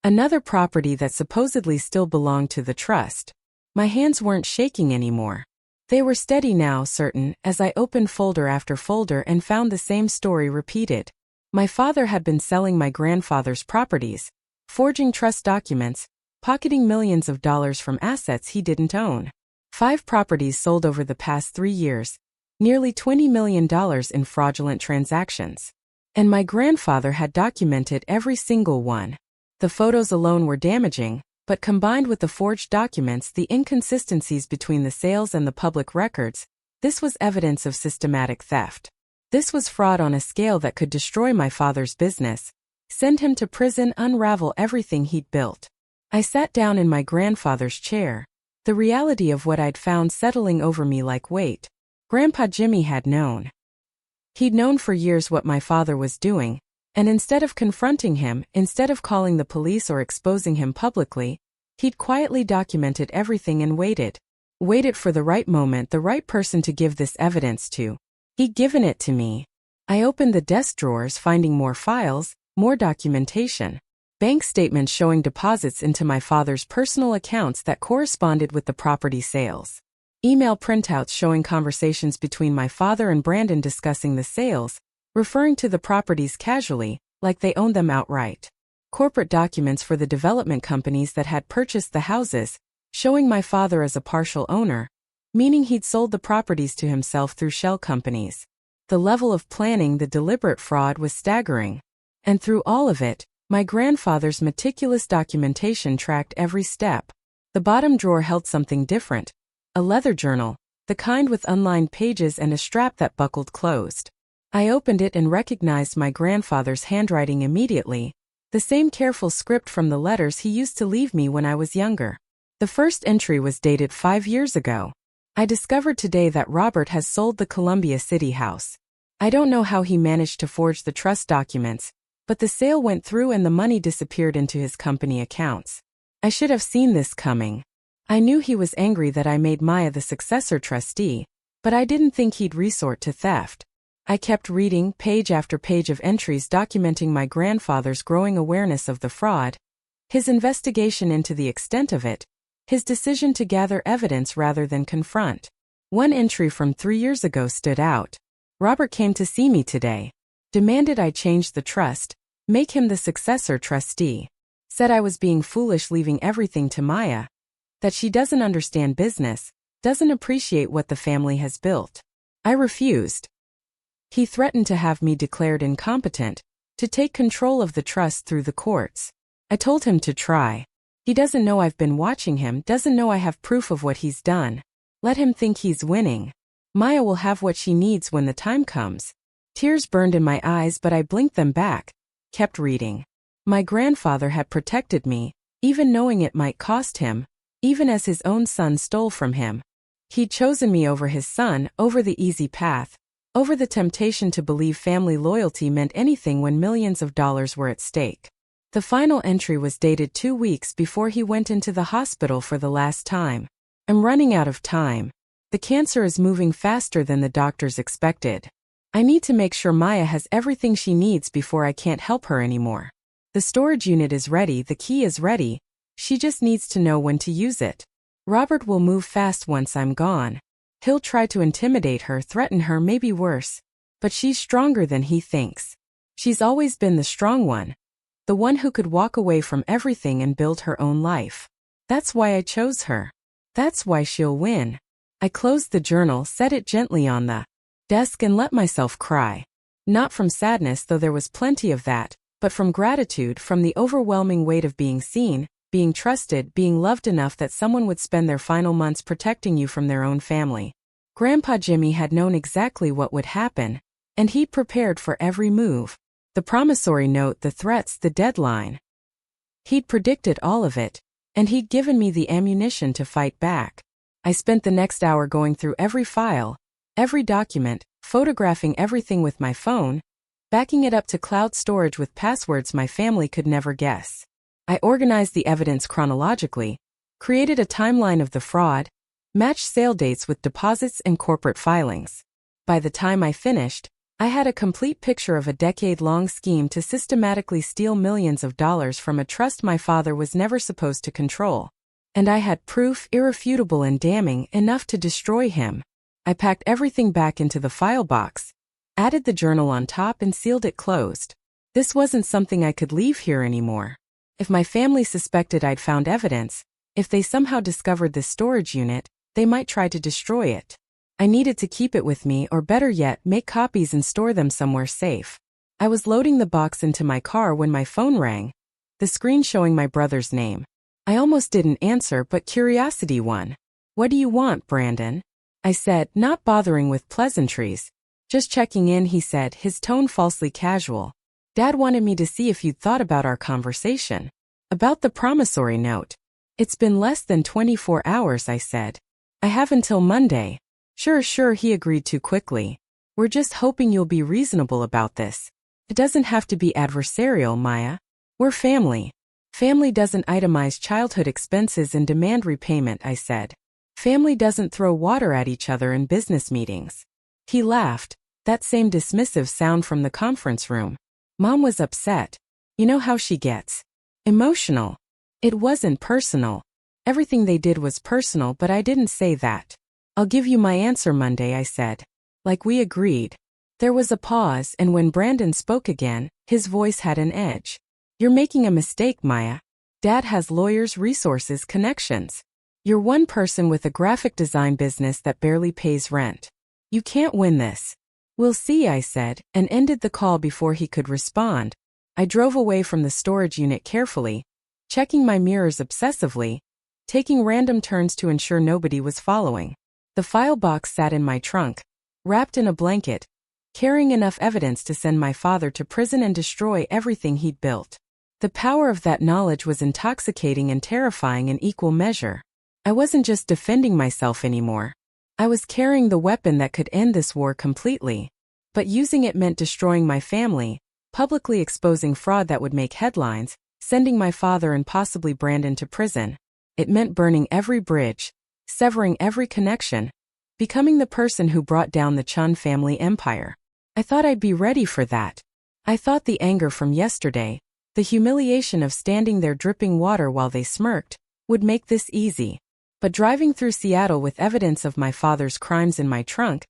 Another property that supposedly still belonged to the trust. My hands weren't shaking anymore. They were steady now, certain, as I opened folder after folder and found the same story repeated. My father had been selling my grandfather's properties, forging trust documents, pocketing millions of dollars from assets he didn't own. 5 properties sold over the past 3 years, nearly $20 million in fraudulent transactions. And my grandfather had documented every single one. The photos alone were damaging, but combined with the forged documents, the inconsistencies between the sales and the public records, this was evidence of systematic theft. This was fraud on a scale that could destroy my father's business, send him to prison, unravel everything he'd built. I sat down in my grandfather's chair, the reality of what I'd found settling over me like weight. Grandpa Jimmy had known. He'd known for years what my father was doing, and instead of confronting him, instead of calling the police or exposing him publicly, he'd quietly documented everything and waited. Waited for the right moment, the right person to give this evidence to. He'd given it to me. I opened the desk drawers, finding more files, more documentation. Bank statements showing deposits into my father's personal accounts that corresponded with the property sales. Email printouts showing conversations between my father and Brandon discussing the sales, referring to the properties casually, like they owned them outright. Corporate documents for the development companies that had purchased the houses, showing my father as a partial owner, meaning he'd sold the properties to himself through shell companies. The level of planning, the deliberate fraud was staggering. And through all of it, my grandfather's meticulous documentation tracked every step. The bottom drawer held something different. A leather journal, the kind with unlined pages and a strap that buckled closed. I opened it and recognized my grandfather's handwriting immediately, the same careful script from the letters he used to leave me when I was younger. The first entry was dated 5 years ago. I discovered today that Robert has sold the Columbia City house. I don't know how he managed to forge the trust documents, but the sale went through and the money disappeared into his company accounts. I should have seen this coming. I knew he was angry that I made Maya the successor trustee, but I didn't think he'd resort to theft. I kept reading page after page of entries documenting my grandfather's growing awareness of the fraud, his investigation into the extent of it, his decision to gather evidence rather than confront. One entry from 3 years ago stood out. Robert came to see me today. Demanded I change the trust, make him the successor trustee. Said I was being foolish leaving everything to Maya. That she doesn't understand business, doesn't appreciate what the family has built. I refused. He threatened to have me declared incompetent, to take control of the trust through the courts. I told him to try. He doesn't know I've been watching him, doesn't know I have proof of what he's done. Let him think he's winning. Maya will have what she needs when the time comes. Tears burned in my eyes, but I blinked them back, kept reading. My grandfather had protected me, even knowing it might cost him, even as his own son stole from him. He'd chosen me over his son, over the easy path, over the temptation to believe family loyalty meant anything when millions of dollars were at stake. The final entry was dated 2 weeks before he went into the hospital for the last time. I'm running out of time. The cancer is moving faster than the doctors expected. I need to make sure Maya has everything she needs before I can't help her anymore. The storage unit is ready, the key is ready. She just needs to know when to use it. Robert will move fast once I'm gone. He'll try to intimidate her, threaten her, maybe worse. But she's stronger than he thinks. She's always been the strong one. The one who could walk away from everything and build her own life. That's why I chose her. That's why she'll win. I closed the journal, set it gently on the desk and let myself cry. Not from sadness, though there was plenty of that, but from gratitude, from the overwhelming weight of being seen, being trusted, being loved enough that someone would spend their final months protecting you from their own family. Grandpa Jimmy had known exactly what would happen, and he'd prepared for every move. The promissory note, the threats, the deadline. He'd predicted all of it, and he'd given me the ammunition to fight back. I spent the next hour going through every file, every document, photographing everything with my phone, backing it up to cloud storage with passwords my family could never guess. I organized the evidence chronologically, created a timeline of the fraud, matched sale dates with deposits and corporate filings. By the time I finished, I had a complete picture of a decade-long scheme to systematically steal millions of dollars from a trust my father was never supposed to control. And I had proof, irrefutable and damning, enough to destroy him. I packed everything back into the file box, added the journal on top and sealed it closed. This wasn't something I could leave here anymore. If my family suspected I'd found evidence, if they somehow discovered this storage unit, they might try to destroy it. I needed to keep it with me, or better yet, make copies and store them somewhere safe. I was loading the box into my car when my phone rang, the screen showing my brother's name. I almost didn't answer, but curiosity won. "What do you want, Brandon?" I said, not bothering with pleasantries. "Just checking in," he said, his tone falsely casual. "Dad wanted me to see if you'd thought about our conversation. About the promissory note." "It's been less than 24 hours, I said. "I have until Monday." Sure, he agreed too quickly. "We're just hoping you'll be reasonable about this. It doesn't have to be adversarial, Maya. We're family. Family doesn't itemize childhood expenses and demand repayment," I said. "Family doesn't throw water at each other in business meetings." He laughed, that same dismissive sound from the conference room. "Mom was upset. You know how she gets. Emotional." "It wasn't personal. Everything they did was personal, but I didn't say that." "I'll give you my answer Monday," I said. "Like we agreed." There was a pause, and when Brandon spoke again, his voice had an edge. "You're making a mistake, Maya. Dad has lawyers, resources, connections. You're one person with a graphic design business that barely pays rent. You can't win this." "We'll see," I said, and ended the call before he could respond. I drove away from the storage unit carefully, checking my mirrors obsessively, taking random turns to ensure nobody was following. The file box sat in my trunk, wrapped in a blanket, carrying enough evidence to send my father to prison and destroy everything he'd built. The power of that knowledge was intoxicating and terrifying in equal measure. I wasn't just defending myself anymore. I was carrying the weapon that could end this war completely. But using it meant destroying my family, publicly exposing fraud that would make headlines, sending my father and possibly Brandon to prison. It meant burning every bridge, severing every connection, becoming the person who brought down the Chun family empire. I thought I'd be ready for that. I thought the anger from yesterday, the humiliation of standing there dripping water while they smirked, would make this easy. But driving through Seattle with evidence of my father's crimes in my trunk,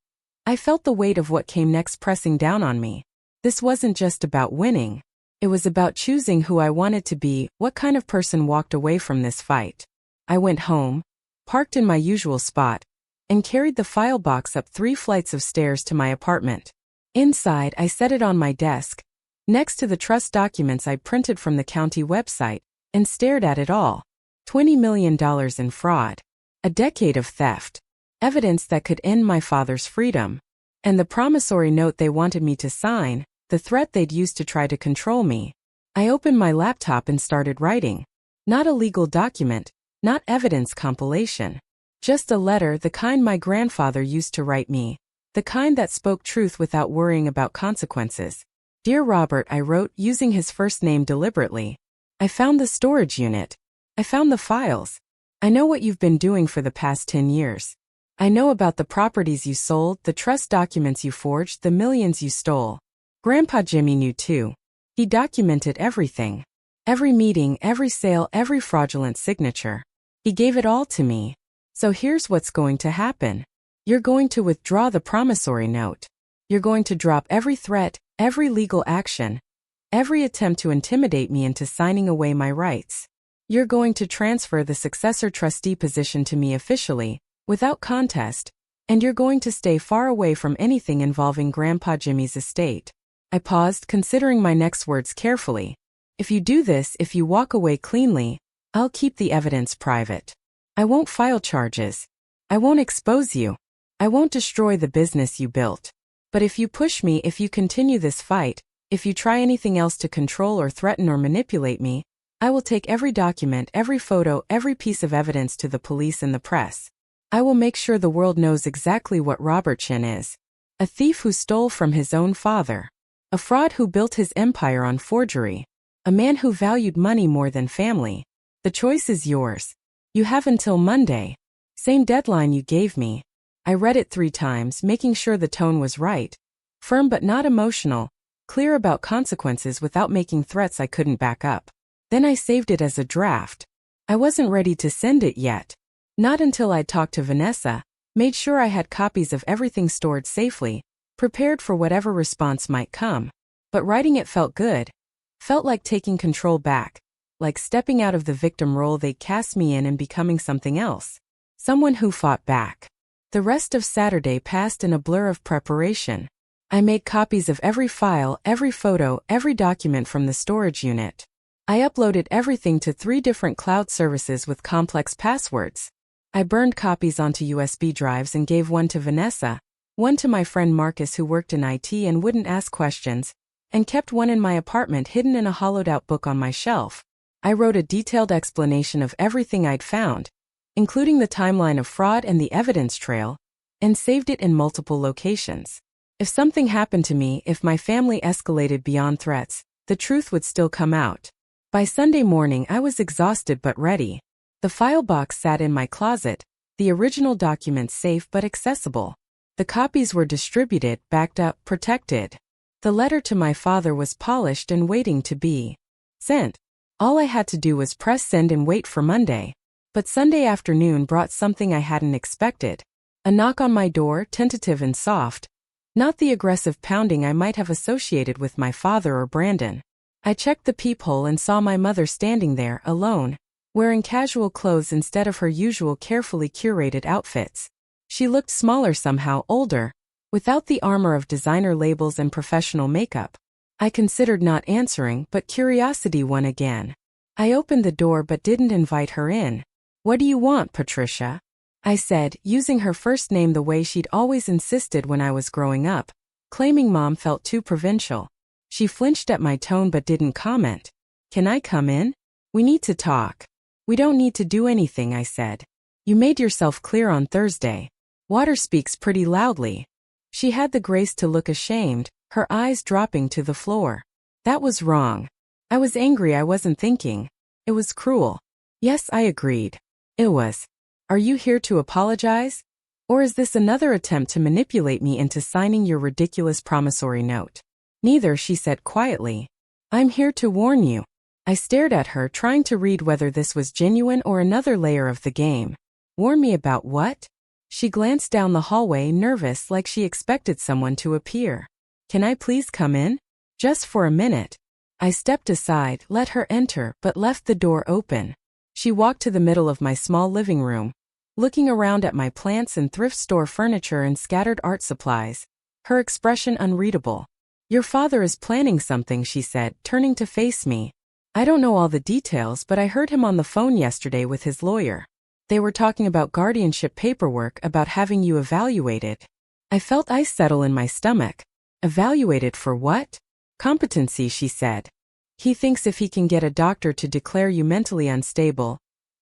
I felt the weight of what came next pressing down on me. This wasn't just about winning. It was about choosing who I wanted to be, what kind of person walked away from this fight. I went home, parked in my usual spot, and carried the file box up 3 flights of stairs to my apartment. Inside, I set it on my desk, next to the trust documents I printed from the county website, and stared at it all. $20 million in fraud. A decade of theft. Evidence that could end my father's freedom. And the promissory note they wanted me to sign, the threat they'd used to try to control me. I opened my laptop and started writing. Not a legal document, not evidence compilation. Just a letter, the kind my grandfather used to write me. The kind that spoke truth without worrying about consequences. "Dear Robert," I wrote, using his first name deliberately. "I found the storage unit. I found the files. I know what you've been doing for the past 10 years. I know about the properties you sold, the trust documents you forged, the millions you stole. Grandpa Jimmy knew too. He documented everything. Every meeting, every sale, every fraudulent signature. He gave it all to me. So here's what's going to happen. You're going to withdraw the promissory note. You're going to drop every threat, every legal action, every attempt to intimidate me into signing away my rights. You're going to transfer the successor trustee position to me officially, without contest, and you're going to stay far away from anything involving Grandpa Jimmy's estate." I paused, considering my next words carefully. "If you do this, if you walk away cleanly, I'll keep the evidence private. I won't file charges. I won't expose you. I won't destroy the business you built. But if you push me, if you continue this fight, if you try anything else to control or threaten or manipulate me, I will take every document, every photo, every piece of evidence to the police and the press. I will make sure the world knows exactly what Robert Chin is. A thief who stole from his own father. A fraud who built his empire on forgery. A man who valued money more than family. The choice is yours. You have until Monday. Same deadline you gave me. I read it 3 times, making sure the tone was right. Firm but not emotional. Clear about consequences without making threats I couldn't back up. Then I saved it as a draft. I wasn't ready to send it yet. Not until I'd talked to Vanessa, made sure I had copies of everything stored safely, prepared for whatever response might come. But writing it felt good. Felt like taking control back. Like stepping out of the victim role they'd cast me in and becoming something else. Someone who fought back. The rest of Saturday passed in a blur of preparation. I made copies of every file, every photo, every document from the storage unit. I uploaded everything to 3 different cloud services with complex passwords. I burned copies onto USB drives and gave one to Vanessa, one to my friend Marcus who worked in IT and wouldn't ask questions, and kept one in my apartment hidden in a hollowed-out book on my shelf. I wrote a detailed explanation of everything I'd found, including the timeline of fraud and the evidence trail, and saved it in multiple locations. If something happened to me, if my family escalated beyond threats, the truth would still come out. By Sunday morning I was exhausted but ready. The file box sat in my closet, the original documents safe but accessible. The copies were distributed, backed up, protected. The letter to my father was polished and waiting to be sent. All I had to do was press send and wait for Monday. But Sunday afternoon brought something I hadn't expected. A knock on my door, tentative and soft. Not the aggressive pounding I might have associated with my father or Brandon. I checked the peephole and saw my mother standing there, alone, wearing casual clothes instead of her usual carefully curated outfits. She looked smaller somehow, older, without the armor of designer labels and professional makeup. I considered not answering, but curiosity won again. I opened the door but didn't invite her in. "What do you want, Patricia?" I said, using her first name the way she'd always insisted when I was growing up, claiming Mom felt too provincial. She flinched at my tone but didn't comment. "Can I come in? We need to talk." "We don't need to do anything," I said. "You made yourself clear on Thursday. Water speaks pretty loudly." She had the grace to look ashamed, her eyes dropping to the floor. That was wrong. I was angry. I wasn't thinking. It was cruel. Yes, I agreed. It was. "Are you here to apologize? Or is this another attempt to manipulate me into signing your ridiculous promissory note?" "Neither," she said quietly. "I'm here to warn you." I stared at her, trying to read whether this was genuine or another layer of the game. "Warn me about what?" She glanced down the hallway, nervous, like she expected someone to appear. "Can I please come in? Just for a minute." I stepped aside, let her enter, but left the door open. She walked to the middle of my small living room, looking around at my plants and thrift store furniture and scattered art supplies, her expression unreadable. "Your father is planning something," she said, turning to face me. "I don't know all the details, but I heard him on the phone yesterday with his lawyer. They were talking about guardianship paperwork, about having you evaluated." I felt ice settle in my stomach. "Evaluated for what?" "Competency," she said. "He thinks if he can get a doctor to declare you mentally unstable,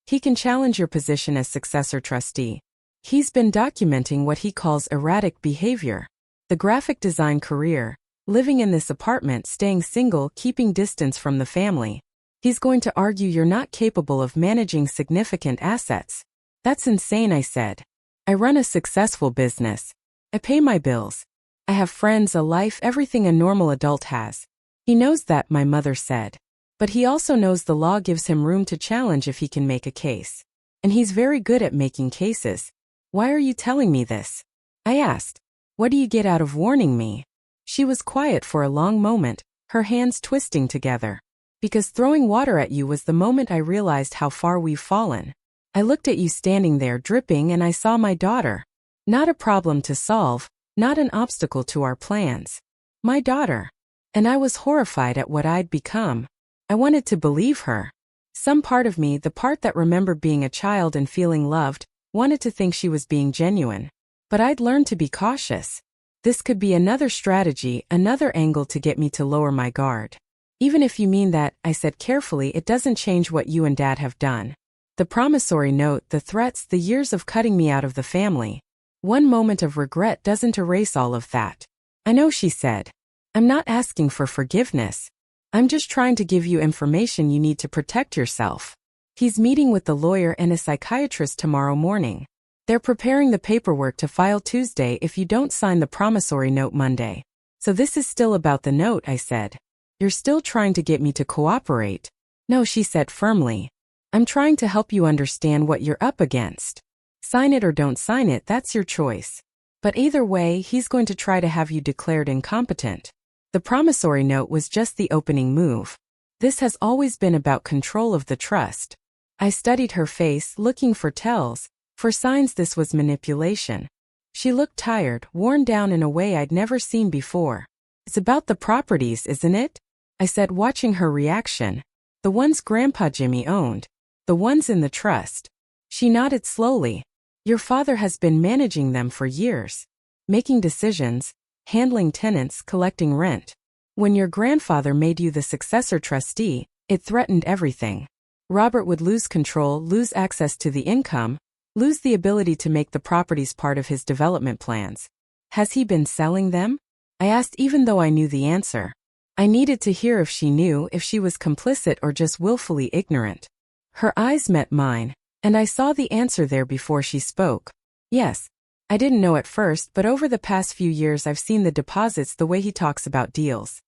he can challenge your position as successor trustee. He's been documenting what he calls erratic behavior. The graphic design career, living in this apartment, staying single, keeping distance from the family. He's going to argue you're not capable of managing significant assets." "That's insane," I said. "I run a successful business. I pay my bills. I have friends, a life, everything a normal adult has. He knows that," my mother said. "But he also knows the law gives him room to challenge if he can make a case. And he's very good at making cases." "Why are you telling me this?" I asked. "What do you get out of warning me?" She was quiet for a long moment, her hands twisting together. "Because throwing water at you was the moment I realized how far we've fallen. I looked at you standing there dripping and I saw my daughter. Not a problem to solve, not an obstacle to our plans. My daughter. And I was horrified at what I'd become. I wanted to believe her. Some part of me, the part that remembered being a child and feeling loved, wanted to think she was being genuine. But I'd learned to be cautious. This could be another strategy, another angle to get me to lower my guard. Even if you mean that, I said carefully, it doesn't change what you and Dad have done. The promissory note, the threats, the years of cutting me out of the family. One moment of regret doesn't erase all of that. I know, she said. I'm not asking for forgiveness. I'm just trying to give you information you need to protect yourself. He's meeting with the lawyer and a psychiatrist tomorrow morning. They're preparing the paperwork to file Tuesday if you don't sign the promissory note Monday. So this is still about the note, I said. You're still trying to get me to cooperate. No, she said firmly. I'm trying to help you understand what you're up against. Sign it or don't sign it, that's your choice. But either way, he's going to try to have you declared incompetent. The promissory note was just the opening move. This has always been about control of the trust. I studied her face, looking for tells, for signs this was manipulation. She looked tired, worn down in a way I'd never seen before. It's about the properties, isn't it? I said, watching her reaction. The ones Grandpa Jimmy owned. The ones in the trust. She nodded slowly. Your father has been managing them for years. Making decisions, handling tenants, collecting rent. When your grandfather made you the successor trustee, it threatened everything. Robert would lose control, lose access to the income, lose the ability to make the properties part of his development plans. Has he been selling them? I asked, even though I knew the answer. I needed to hear if she knew, if she was complicit or just willfully ignorant. Her eyes met mine, and I saw the answer there before she spoke. Yes. I didn't know at first, but over the past few years I've seen the deposits, the way he talks about deals.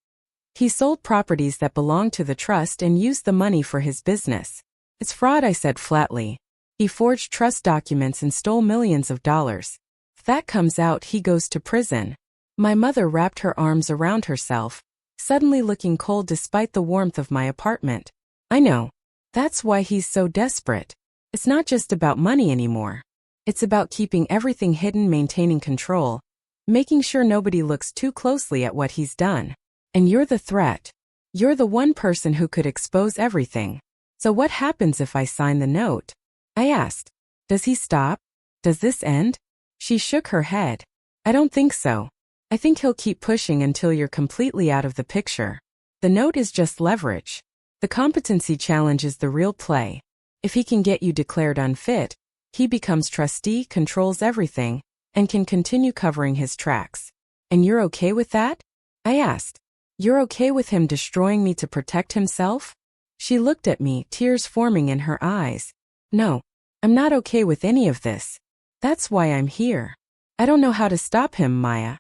He sold properties that belonged to the trust and used the money for his business. It's fraud, I said flatly. He forged trust documents and stole millions of dollars. If that comes out, he goes to prison. My mother wrapped her arms around herself, suddenly looking cold despite the warmth of my apartment. I know. That's why he's so desperate. It's not just about money anymore. It's about keeping everything hidden, maintaining control, making sure nobody looks too closely at what he's done. And you're the threat. You're the one person who could expose everything. So what happens if I sign the note? I asked. Does he stop? Does this end? She shook her head. I don't think so. I think he'll keep pushing until you're completely out of the picture. The note is just leverage. The competency challenge is the real play. If he can get you declared unfit, he becomes trustee, controls everything, and can continue covering his tracks. And you're okay with that? I asked. You're okay with him destroying me to protect himself? She looked at me, tears forming in her eyes. No, I'm not okay with any of this. That's why I'm here. I don't know how to stop him, Maya.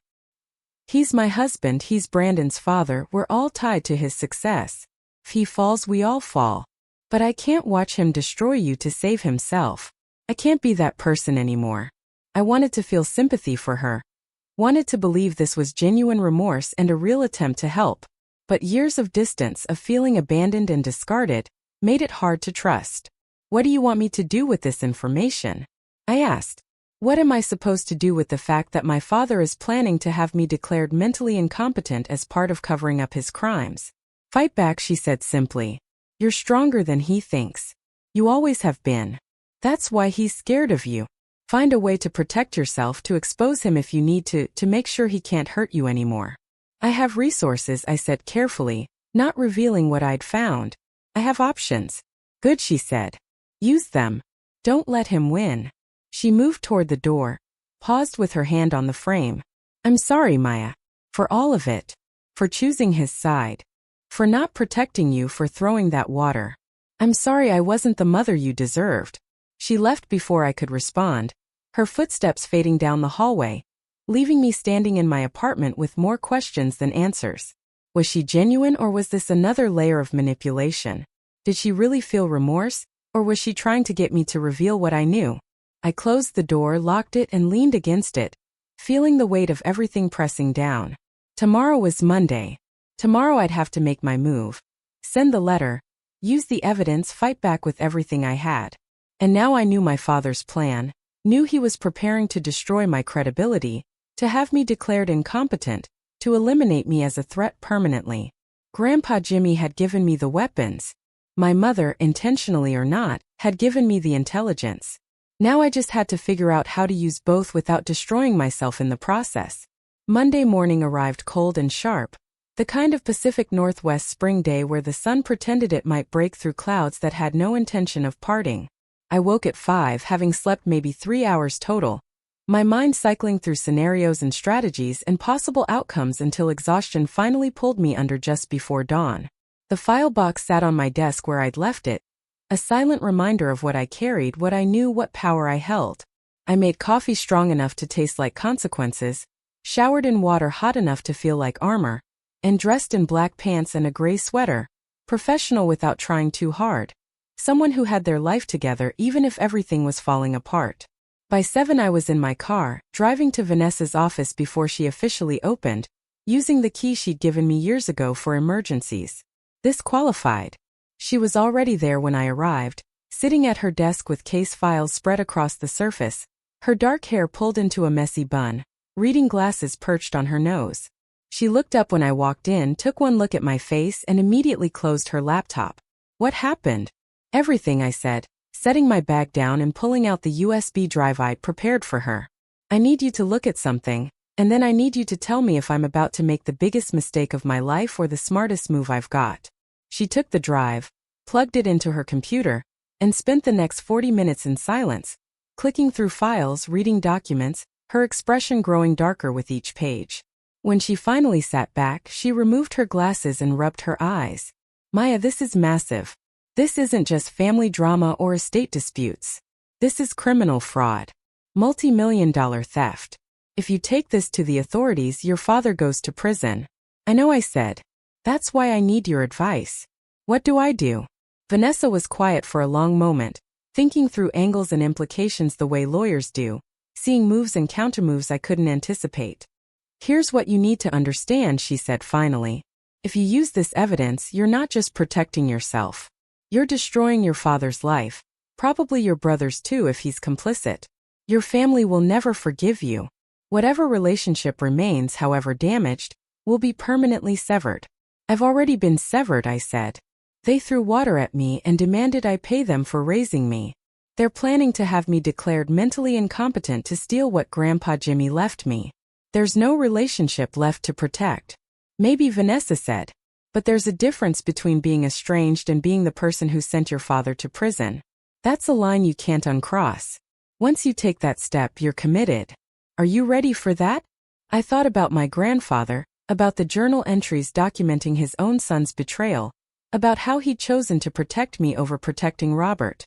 He's my husband, he's Brandon's father, we're all tied to his success. If he falls, we all fall. But I can't watch him destroy you to save himself. I can't be that person anymore. I wanted to feel sympathy for her. Wanted to believe this was genuine remorse and a real attempt to help. But years of distance, of feeling abandoned and discarded, made it hard to trust. What do you want me to do with this information? I asked. What am I supposed to do with the fact that my father is planning to have me declared mentally incompetent as part of covering up his crimes? Fight back, she said simply. You're stronger than he thinks. You always have been. That's why he's scared of you. Find a way to protect yourself, to expose him if you need to make sure he can't hurt you anymore. I have resources, I said carefully, not revealing what I'd found. I have options. Good, she said. Use them. Don't let him win. She moved toward the door, paused with her hand on the frame. I'm sorry, Maya. For all of it. For choosing his side. For not protecting you, for throwing that water. I'm sorry I wasn't the mother you deserved. She left before I could respond, her footsteps fading down the hallway, leaving me standing in my apartment with more questions than answers. Was she genuine, or was this another layer of manipulation? Did she really feel remorse, or was she trying to get me to reveal what I knew? I closed the door, locked it, and leaned against it, feeling the weight of everything pressing down. Tomorrow was Monday. Tomorrow I'd have to make my move. Send the letter, use the evidence, fight back with everything I had. And now I knew my father's plan, knew he was preparing to destroy my credibility, to have me declared incompetent, to eliminate me as a threat permanently. Grandpa Jimmy had given me the weapons. My mother, intentionally or not, had given me the intelligence. Now I just had to figure out how to use both without destroying myself in the process. Monday morning arrived cold and sharp, the kind of Pacific Northwest spring day where the sun pretended it might break through clouds that had no intention of parting. I woke at 5, having slept maybe 3 hours total, my mind cycling through scenarios and strategies and possible outcomes until exhaustion finally pulled me under just before dawn. The file box sat on my desk where I'd left it, a silent reminder of what I carried, what I knew, what power I held. I made coffee strong enough to taste like consequences, showered in water hot enough to feel like armor, and dressed in black pants and a gray sweater, professional without trying too hard. Someone who had their life together even if everything was falling apart. By 7 I was in my car, driving to Vanessa's office before she officially opened, using the key she'd given me years ago for emergencies. This qualified. She was already there when I arrived, sitting at her desk with case files spread across the surface, her dark hair pulled into a messy bun, reading glasses perched on her nose. She looked up when I walked in, took one look at my face, and immediately closed her laptop. What happened? Everything, I said, setting my bag down and pulling out the USB drive I'd prepared for her. I need you to look at something, and then I need you to tell me if I'm about to make the biggest mistake of my life or the smartest move I've got. She took the drive, plugged it into her computer, and spent the next 40 minutes in silence, clicking through files, reading documents, her expression growing darker with each page. When she finally sat back, she removed her glasses and rubbed her eyes. Maya, this is massive. This isn't just family drama or estate disputes. This is criminal fraud. Multi-million-dollar theft. If you take this to the authorities, your father goes to prison. I know, I said. That's why I need your advice. What do I do? Vanessa was quiet for a long moment, thinking through angles and implications the way lawyers do, seeing moves and countermoves I couldn't anticipate. Here's what you need to understand, she said finally. If you use this evidence, you're not just protecting yourself. You're destroying your father's life, probably your brother's too if he's complicit. Your family will never forgive you. Whatever relationship remains, however damaged, will be permanently severed. I've already been severed, I said. They threw water at me and demanded I pay them for raising me. They're planning to have me declared mentally incompetent to steal what Grandpa Jimmy left me. There's no relationship left to protect. Maybe, Vanessa said. But there's a difference between being estranged and being the person who sent your father to prison. That's a line you can't uncross. Once you take that step, you're committed. Are you ready for that? I thought about my grandfather, about the journal entries documenting his own son's betrayal, about how he'd chosen to protect me over protecting Robert.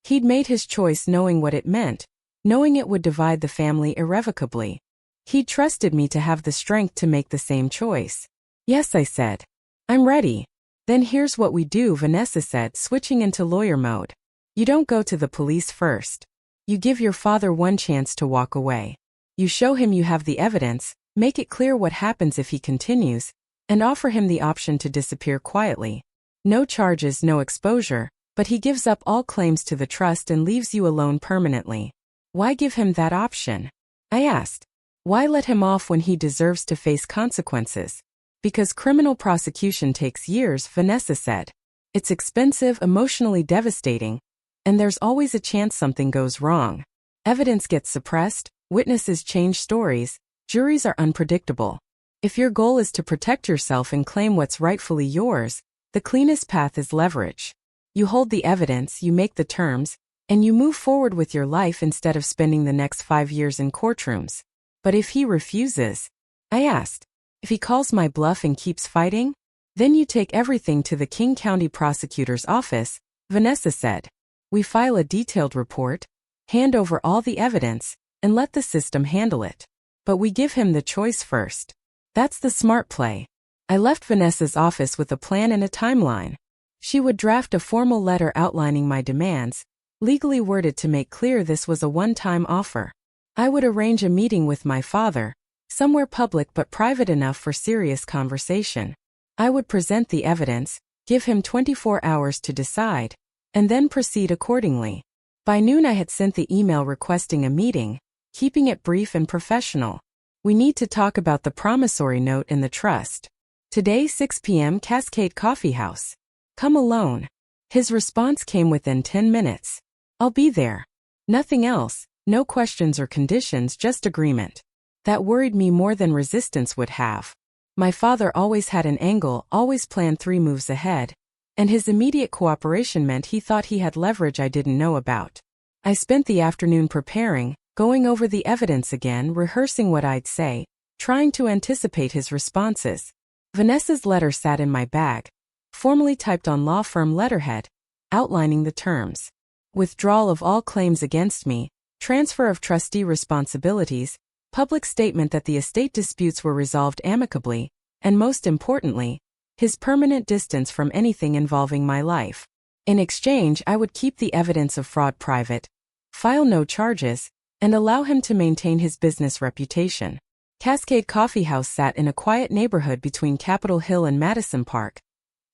He'd made his choice knowing what it meant, knowing it would divide the family irrevocably. He'd trusted me to have the strength to make the same choice. Yes, I said. I'm ready. Then here's what we do, Vanessa said, switching into lawyer mode. You don't go to the police first. You give your father one chance to walk away. You show him you have the evidence, make it clear what happens if he continues, and offer him the option to disappear quietly. No charges, no exposure, but he gives up all claims to the trust and leaves you alone permanently. Why give him that option? I asked. Why let him off when he deserves to face consequences? Because criminal prosecution takes years, Vanessa said. It's expensive, emotionally devastating, and there's always a chance something goes wrong. Evidence gets suppressed, witnesses change stories, juries are unpredictable. If your goal is to protect yourself and claim what's rightfully yours, the cleanest path is leverage. You hold the evidence, you make the terms, and you move forward with your life instead of spending the next 5 years in courtrooms. But if he refuses? I asked. If he calls my bluff and keeps fighting? Then you take everything to the King County Prosecutor's office, Vanessa said. We file a detailed report, hand over all the evidence, and let the system handle it. But we give him the choice first. That's the smart play. I left Vanessa's office with a plan and a timeline. She would draft a formal letter outlining my demands, legally worded to make clear this was a one-time offer. I would arrange a meeting with my father, somewhere public but private enough for serious conversation. I would present the evidence, give him 24 hours to decide, and then proceed accordingly. By noon I had sent the email requesting a meeting, keeping it brief and professional. We need to talk about the promissory note in the trust. Today 6 p.m. Cascade Coffee House. Come alone. His response came within 10 minutes. I'll be there. Nothing else, no questions or conditions, just agreement. That worried me more than resistance would have. My father always had an angle, always planned 3 moves ahead, and his immediate cooperation meant he thought he had leverage I didn't know about. I spent the afternoon preparing, going over the evidence again, rehearsing what I'd say, trying to anticipate his responses. Vanessa's letter sat in my bag, formally typed on law firm letterhead, outlining the terms. Withdrawal of all claims against me, transfer of trustee responsibilities, public statement that the estate disputes were resolved amicably, and most importantly, his permanent distance from anything involving my life. In exchange, I would keep the evidence of fraud private, file no charges, and allow him to maintain his business reputation. Cascade Coffee House sat in a quiet neighborhood between Capitol Hill and Madison Park,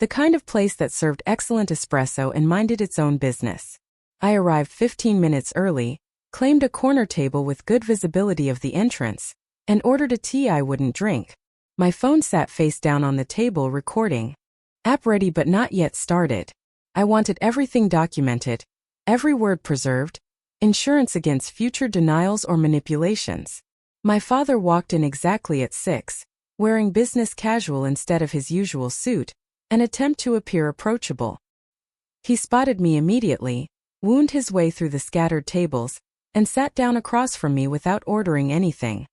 the kind of place that served excellent espresso and minded its own business. I arrived 15 minutes early, claimed a corner table with good visibility of the entrance, and ordered a tea I wouldn't drink. My phone sat face down on the table recording. App ready but not yet started. I wanted everything documented, every word preserved, insurance against future denials or manipulations. My father walked in exactly at 6, wearing business casual instead of his usual suit, an attempt to appear approachable. He spotted me immediately, wound his way through the scattered tables, and sat down across from me without ordering anything.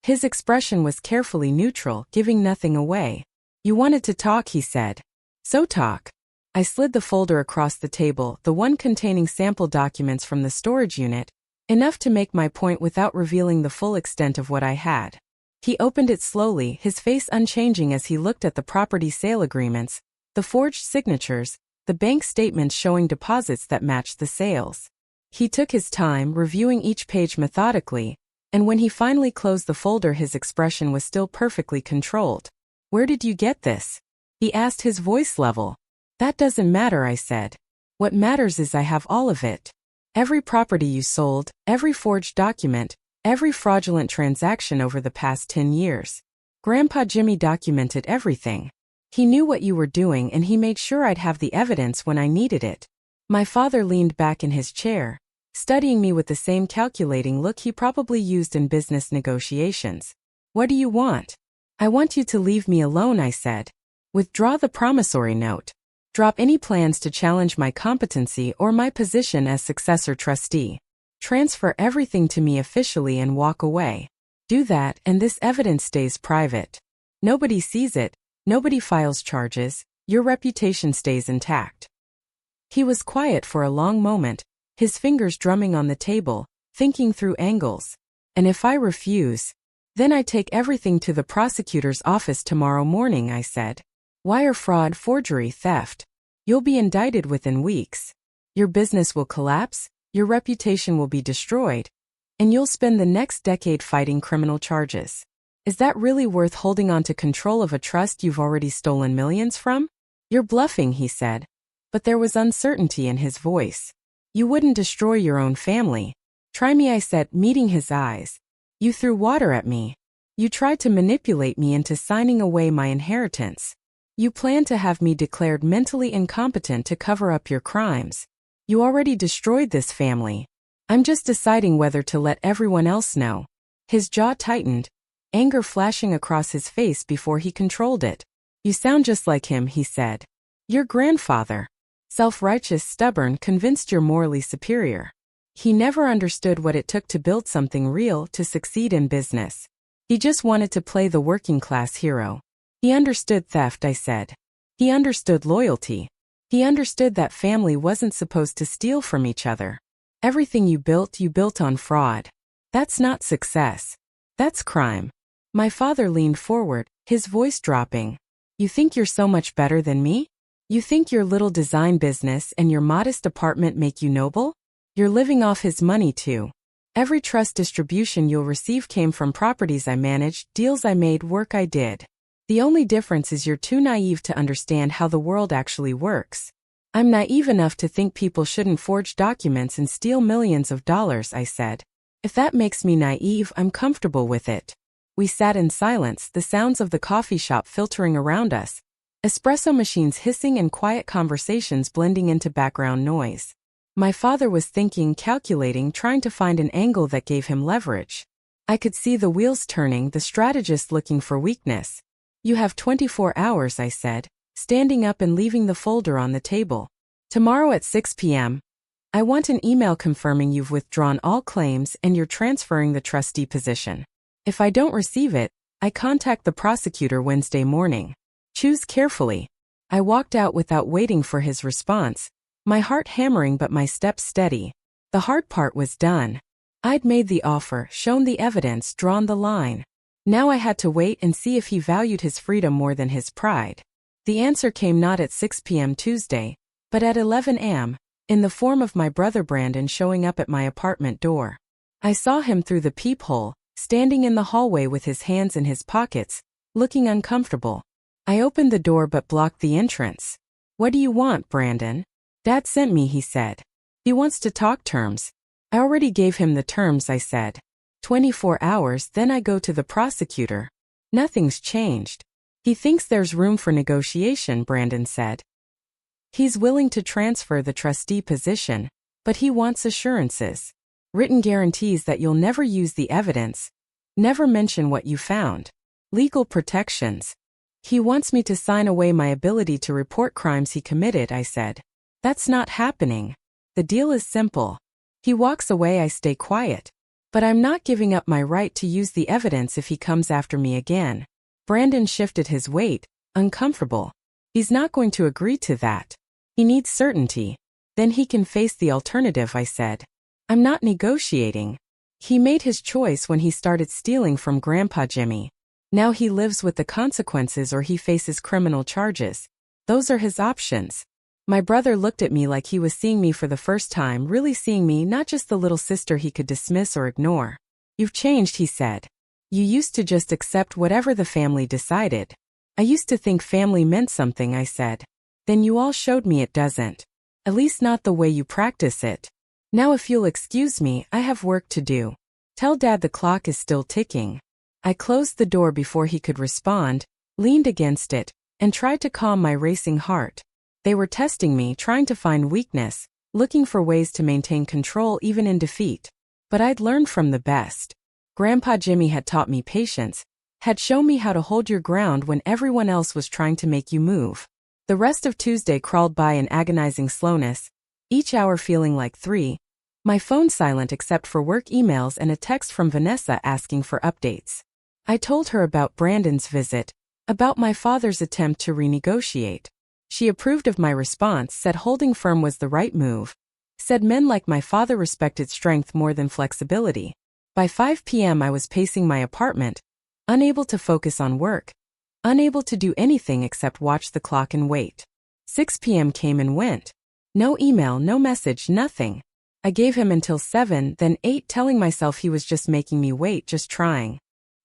His expression was carefully neutral, giving nothing away. "You wanted to talk," he said. "So talk." I slid the folder across the table, the one containing sample documents from the storage unit, enough to make my point without revealing the full extent of what I had. He opened it slowly, his face unchanging as he looked at the property sale agreements, the forged signatures, the bank statements showing deposits that matched the sales. He took his time, reviewing each page methodically, and when he finally closed the folder his expression was still perfectly controlled. "Where did you get this?" he asked, his voice level. "That doesn't matter," I said. "What matters is I have all of it. Every property you sold, every forged document, every fraudulent transaction over the past 10 years. Grandpa Jimmy documented everything. He knew what you were doing and he made sure I'd have the evidence when I needed it." My father leaned back in his chair, studying me with the same calculating look he probably used in business negotiations. "What do you want?" "I want you to leave me alone," I said. "Withdraw the promissory note. Drop any plans to challenge my competency or my position as successor trustee. Transfer everything to me officially and walk away. Do that and this evidence stays private. Nobody sees it, nobody files charges, your reputation stays intact." He was quiet for a long moment, his fingers drumming on the table, thinking through angles. "And if I refuse? Then I take everything to the prosecutor's office tomorrow morning," I said. "Wire fraud, forgery, theft. You'll be indicted within weeks. Your business will collapse, your reputation will be destroyed, and you'll spend the next decade fighting criminal charges. Is that really worth holding on to control of a trust you've already stolen millions from?" "You're bluffing," he said. But there was uncertainty in his voice. "You wouldn't destroy your own family." "Try me," I said, meeting his eyes. "You threw water at me. You tried to manipulate me into signing away my inheritance. You planned to have me declared mentally incompetent to cover up your crimes. You already destroyed this family. I'm just deciding whether to let everyone else know." His jaw tightened, anger flashing across his face before he controlled it. "You sound just like him," he said. "Your grandfather. Self-righteous, stubborn, convinced you're morally superior. He never understood what it took to build something real, to succeed in business. He just wanted to play the working-class hero. He understood theft," I said. "He understood loyalty. He understood that family wasn't supposed to steal from each other. Everything you built on fraud. That's not success. That's crime." My father leaned forward, his voice dropping. "You think you're so much better than me? You think your little design business and your modest apartment make you noble? You're living off his money too. Every trust distribution you'll receive came from properties I managed, deals I made, work I did. The only difference is you're too naive to understand how the world actually works." "I'm naive enough to think people shouldn't forge documents and steal millions of dollars," I said. "If that makes me naive, I'm comfortable with it." We sat in silence, the sounds of the coffee shop filtering around us, espresso machines hissing and quiet conversations blending into background noise. My father was thinking, calculating, trying to find an angle that gave him leverage. I could see the wheels turning, the strategist looking for weakness. You have 24 hours, I said, standing up and leaving the folder on the table. Tomorrow at 6 p.m. I want an email confirming you've withdrawn all claims and you're transferring the trustee position. If I don't receive it, I contact the prosecutor Wednesday morning. Choose carefully. I walked out without waiting for his response, my heart hammering but my steps steady. The hard part was done. I'd made the offer, shown the evidence, drawn the line. Now I had to wait and see if he valued his freedom more than his pride. The answer came not at 6 p.m. Tuesday, but at 11 a.m., in the form of my brother Brandon showing up at my apartment door. I saw him through the peephole, standing in the hallway with his hands in his pockets, looking uncomfortable. I opened the door but blocked the entrance. "What do you want, Brandon?" "Dad sent me," he said. "He wants to talk terms." I already gave him the terms, I said. 24 hours, then I go to the prosecutor. Nothing's changed. He thinks there's room for negotiation, Brandon said. He's willing to transfer the trustee position, but he wants assurances. Written guarantees that you'll never use the evidence, never mention what you found. Legal protections. He wants me to sign away my ability to report crimes he committed, I said. That's not happening. The deal is simple. He walks away, I stay quiet. But I'm not giving up my right to use the evidence if he comes after me again. Brandon shifted his weight, uncomfortable. He's not going to agree to that. He needs certainty. Then he can face the alternative, I said. I'm not negotiating. He made his choice when he started stealing from Grandpa Jimmy. Now he lives with the consequences or he faces criminal charges. Those are his options. My brother looked at me like he was seeing me for the first time, really seeing me, not just the little sister he could dismiss or ignore. You've changed, he said. You used to just accept whatever the family decided. I used to think family meant something, I said. Then you all showed me it doesn't. At least not the way you practice it. Now if you'll excuse me, I have work to do. Tell Dad the clock is still ticking. I closed the door before he could respond, leaned against it, and tried to calm my racing heart. They were testing me, trying to find weakness, looking for ways to maintain control even in defeat. But I'd learned from the best. Grandpa Jimmy had taught me patience, had shown me how to hold your ground when everyone else was trying to make you move. The rest of Tuesday crawled by in agonizing slowness, each hour feeling like 3. My phone silent except for work emails and a text from Vanessa asking for updates. I told her about Brandon's visit, about my father's attempt to renegotiate. She approved of my response, said holding firm was the right move, said men like my father respected strength more than flexibility. By 5 p.m. I was pacing my apartment, unable to focus on work, unable to do anything except watch the clock and wait. 6 p.m. came and went. No email, no message, nothing. I gave him until 7, then 8, telling myself he was just making me wait, just trying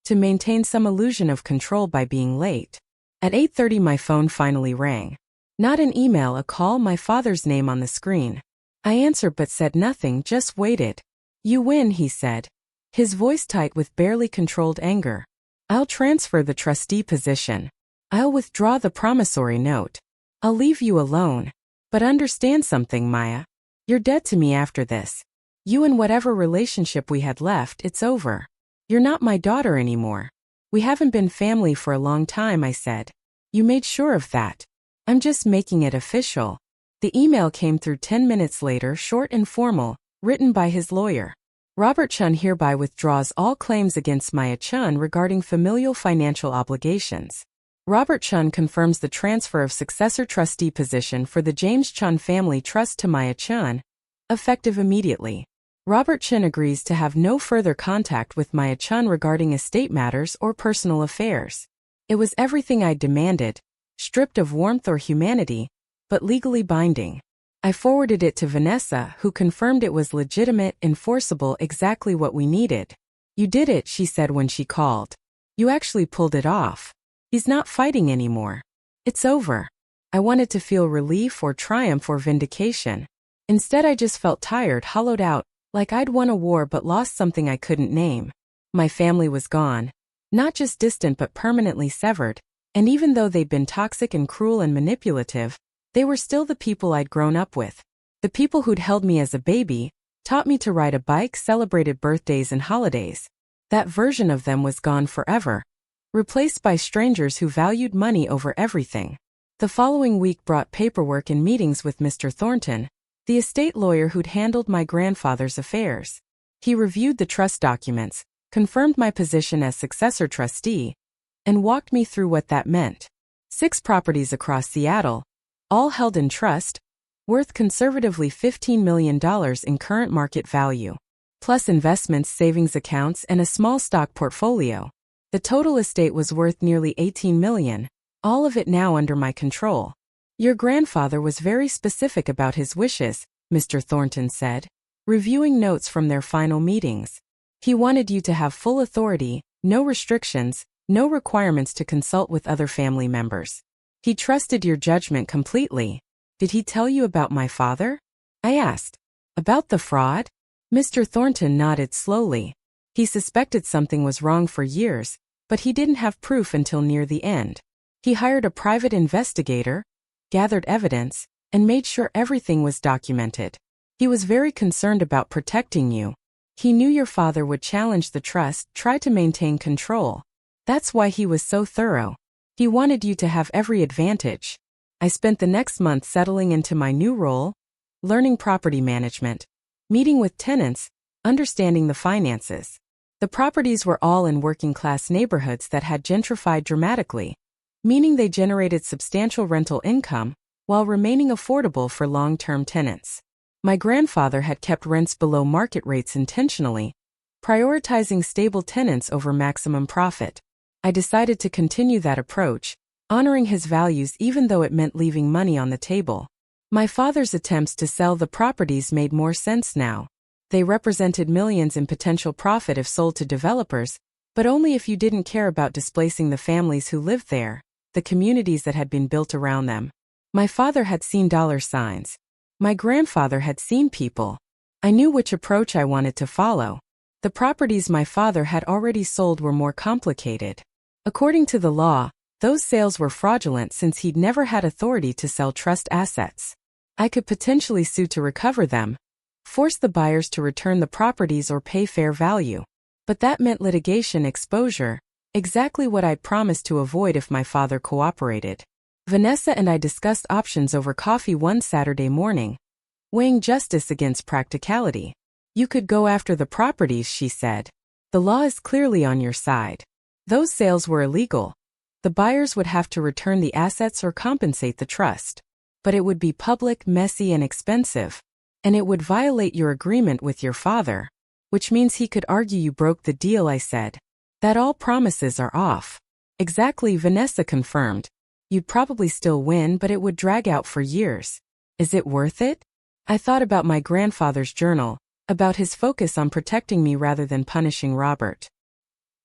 to maintain some illusion of control by being late. At 8:30 my phone finally rang. Not an email, a call, my father's name on the screen. I answered but said nothing, just waited. You win, he said, his voice tight with barely controlled anger. I'll transfer the trustee position. I'll withdraw the promissory note. I'll leave you alone. But understand something, Maya. You're dead to me after this. You and whatever relationship we had left, it's over. You're not my daughter anymore. We haven't been family for a long time, I said. You made sure of that. I'm just making it official. The email came through 10 minutes later, short and formal, written by his lawyer. Robert Chun hereby withdraws all claims against Maya Chun regarding familial financial obligations. Robert Chun confirms the transfer of successor trustee position for the James Chun Family Trust to Maya Chun, effective immediately. Robert Chun agrees to have no further contact with Maya Chun regarding estate matters or personal affairs. It was everything I demanded, stripped of warmth or humanity, but legally binding. I forwarded it to Vanessa, who confirmed it was legitimate, enforceable, exactly what we needed. You did it, she said when she called. You actually pulled it off. He's not fighting anymore. It's over. I wanted to feel relief or triumph or vindication. Instead I just felt tired, hollowed out, like I'd won a war but lost something I couldn't name. My family was gone. Not just distant but permanently severed. And even though they'd been toxic and cruel and manipulative, they were still the people I'd grown up with. The people who'd held me as a baby taught me to ride a bike, celebrated birthdays and holidays. That version of them was gone forever, replaced by strangers who valued money over everything. The following week brought paperwork and meetings with Mr. Thornton, the estate lawyer who'd handled my grandfather's affairs. He reviewed the trust documents, confirmed my position as successor trustee, and walked me through what that meant. 6 properties across Seattle, all held in trust, worth conservatively $15 million in current market value, plus investments, savings accounts, and a small stock portfolio. The total estate was worth nearly $18 million, all of it now under my control. Your grandfather was very specific about his wishes, Mr. Thornton said, reviewing notes from their final meetings. He wanted you to have full authority, no restrictions, no requirements to consult with other family members. He trusted your judgment completely. Did he tell you about my father? I asked. About the fraud? Mr. Thornton nodded slowly. He suspected something was wrong for years, but he didn't have proof until near the end. He hired a private investigator, gathered evidence, and made sure everything was documented. He was very concerned about protecting you. He knew your father would challenge the trust, try to maintain control. That's why he was so thorough. He wanted you to have every advantage. I spent the next month settling into my new role, learning property management, meeting with tenants, understanding the finances. The properties were all in working-class neighborhoods that had gentrified dramatically, meaning they generated substantial rental income while remaining affordable for long-term tenants. My grandfather had kept rents below market rates intentionally, prioritizing stable tenants over maximum profit. I decided to continue that approach, honoring his values even though it meant leaving money on the table. My father's attempts to sell the properties made more sense now. They represented millions in potential profit if sold to developers, but only if you didn't care about displacing the families who lived there, the communities that had been built around them. My father had seen dollar signs. My grandfather had seen people. I knew which approach I wanted to follow. The properties my father had already sold were more complicated. According to the law, those sales were fraudulent since he'd never had authority to sell trust assets. I could potentially sue to recover them, force the buyers to return the properties or pay fair value. But that meant litigation exposure, exactly what I'd promised to avoid if my father cooperated. Vanessa and I discussed options over coffee one Saturday morning, weighing justice against practicality. You could go after the properties, she said. The law is clearly on your side. Those sales were illegal. The buyers would have to return the assets or compensate the trust. But it would be public, messy, and expensive. And it would violate your agreement with your father, which means he could argue you broke the deal, I said. That all promises are off. Exactly, Vanessa confirmed. You'd probably still win, but it would drag out for years. Is it worth it? I thought about my grandfather's journal, about his focus on protecting me rather than punishing Robert.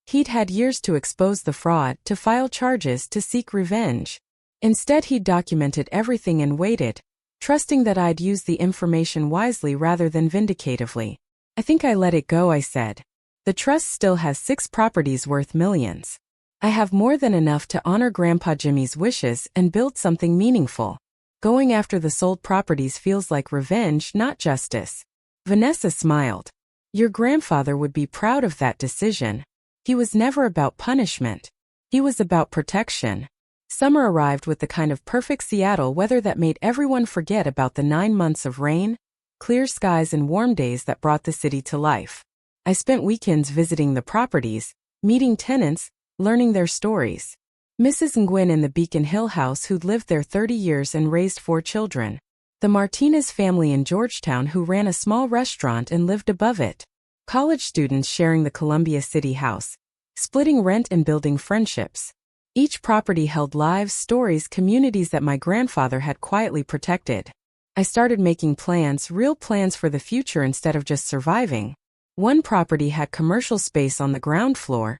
He'd had years to expose the fraud, to file charges, to seek revenge. Instead, he'd documented everything and waited, trusting that I'd use the information wisely rather than vindicatively. I think I let it go, I said. The trust still has 6 properties worth millions. I have more than enough to honor Grandpa Jimmy's wishes and build something meaningful. Going after the sold properties feels like revenge, not justice. Vanessa smiled. Your grandfather would be proud of that decision. He was never about punishment. He was about protection. Summer arrived with the kind of perfect Seattle weather that made everyone forget about the 9 months of rain, clear skies, and warm days that brought the city to life. I spent weekends visiting the properties, meeting tenants, learning their stories. Mrs. Nguyen in the Beacon Hill house who'd lived there 30 years and raised 4 children. The Martinez family in Georgetown who ran a small restaurant and lived above it. College students sharing the Columbia City house, splitting rent and building friendships. Each property held lives, stories, communities that my grandfather had quietly protected. I started making plans, real plans for the future instead of just surviving. One property had commercial space on the ground floor,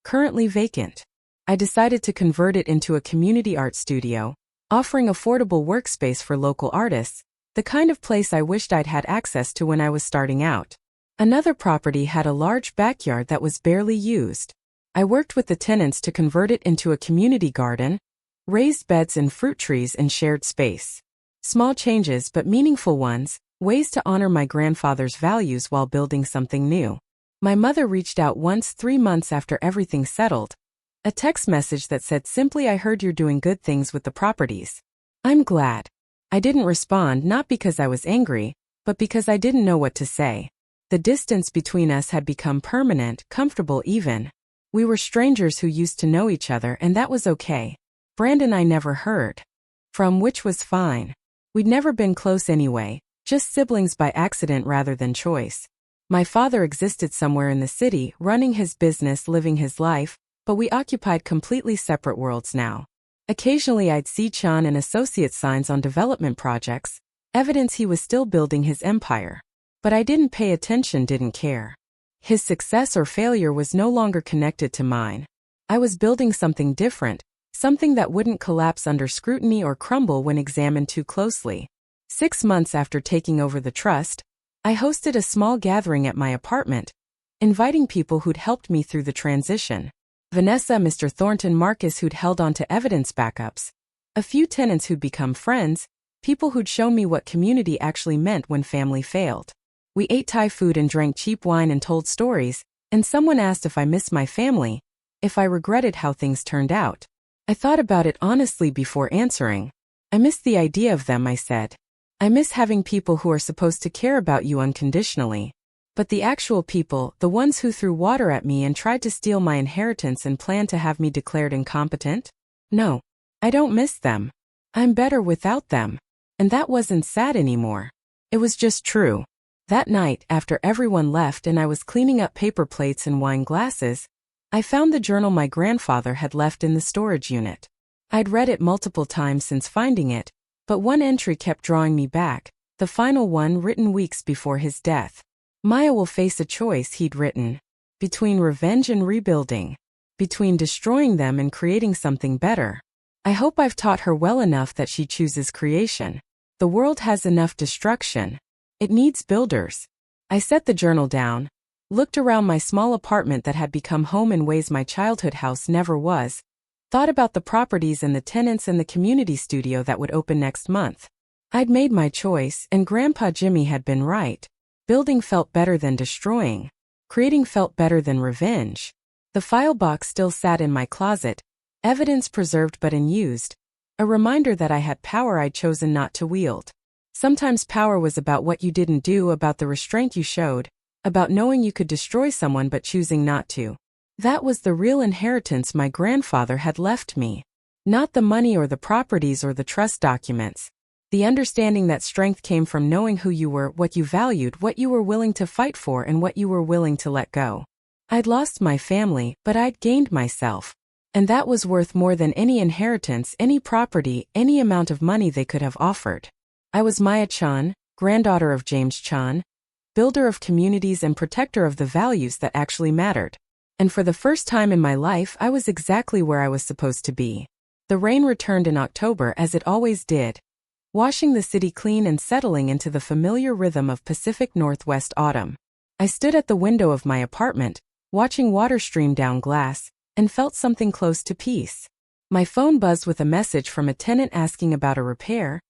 currently vacant. I decided to convert it into a community art studio, offering affordable workspace for local artists, the kind of place I wished I'd had access to when I was starting out. Another property had a large backyard that was barely used. I worked with the tenants to convert it into a community garden, raised beds and fruit trees and shared space. Small changes but meaningful ones, ways to honor my grandfather's values while building something new. My mother reached out once 3 months after everything settled. A text message that said simply, "I heard you're doing good things with the properties. I'm glad." I didn't respond, not because I was angry, but because I didn't know what to say. The distance between us had become permanent, comfortable even. We were strangers who used to know each other, and that was okay. Brandon I never heard from, which was fine. We'd never been close anyway, just siblings by accident rather than choice. My father existed somewhere in the city, running his business, living his life, but we occupied completely separate worlds now. Occasionally I'd see Chan and associate signs on development projects, evidence he was still building his empire. But I didn't pay attention, didn't care. His success or failure was no longer connected to mine. I was building something different, something that wouldn't collapse under scrutiny or crumble when examined too closely. 6 months after taking over the trust, I hosted a small gathering at my apartment, inviting people who'd helped me through the transition. Vanessa, Mr. Thornton, Marcus, who'd held on to evidence backups, a few tenants who'd become friends, people who'd shown me what community actually meant when family failed. We ate Thai food and drank cheap wine and told stories, and someone asked if I missed my family, if I regretted how things turned out. I thought about it honestly before answering. I miss the idea of them, I said. I miss having people who are supposed to care about you unconditionally. But the actual people, the ones who threw water at me and tried to steal my inheritance and planned to have me declared incompetent? No, I don't miss them. I'm better without them. And that wasn't sad anymore. It was just true. That night, after everyone left and I was cleaning up paper plates and wine glasses, I found the journal my grandfather had left in the storage unit. I'd read it multiple times since finding it, but one entry kept drawing me back, the final one written weeks before his death. Maya will face a choice, he'd written, between revenge and rebuilding, between destroying them and creating something better. I hope I've taught her well enough that she chooses creation. The world has enough destruction. It needs builders. I set the journal down, looked around my small apartment that had become home in ways my childhood house never was, thought about the properties and the tenants and the community studio that would open next month. I'd made my choice, and Grandpa Jimmy had been right. Building felt better than destroying. Creating felt better than revenge. The file box still sat in my closet, evidence preserved but unused, a reminder that I had power I'd chosen not to wield. Sometimes power was about what you didn't do, about the restraint you showed, about knowing you could destroy someone but choosing not to. That was the real inheritance my grandfather had left me. Not the money or the properties or the trust documents. The understanding that strength came from knowing who you were, what you valued, what you were willing to fight for, and what you were willing to let go. I'd lost my family, but I'd gained myself. And that was worth more than any inheritance, any property, any amount of money they could have offered. I was Maya Chan, granddaughter of James Chan, builder of communities and protector of the values that actually mattered. And for the first time in my life, I was exactly where I was supposed to be. The rain returned in October as it always did, washing the city clean and settling into the familiar rhythm of Pacific Northwest autumn. I stood at the window of my apartment, watching water stream down glass, and felt something close to peace. My phone buzzed with a message from a tenant asking about a repair,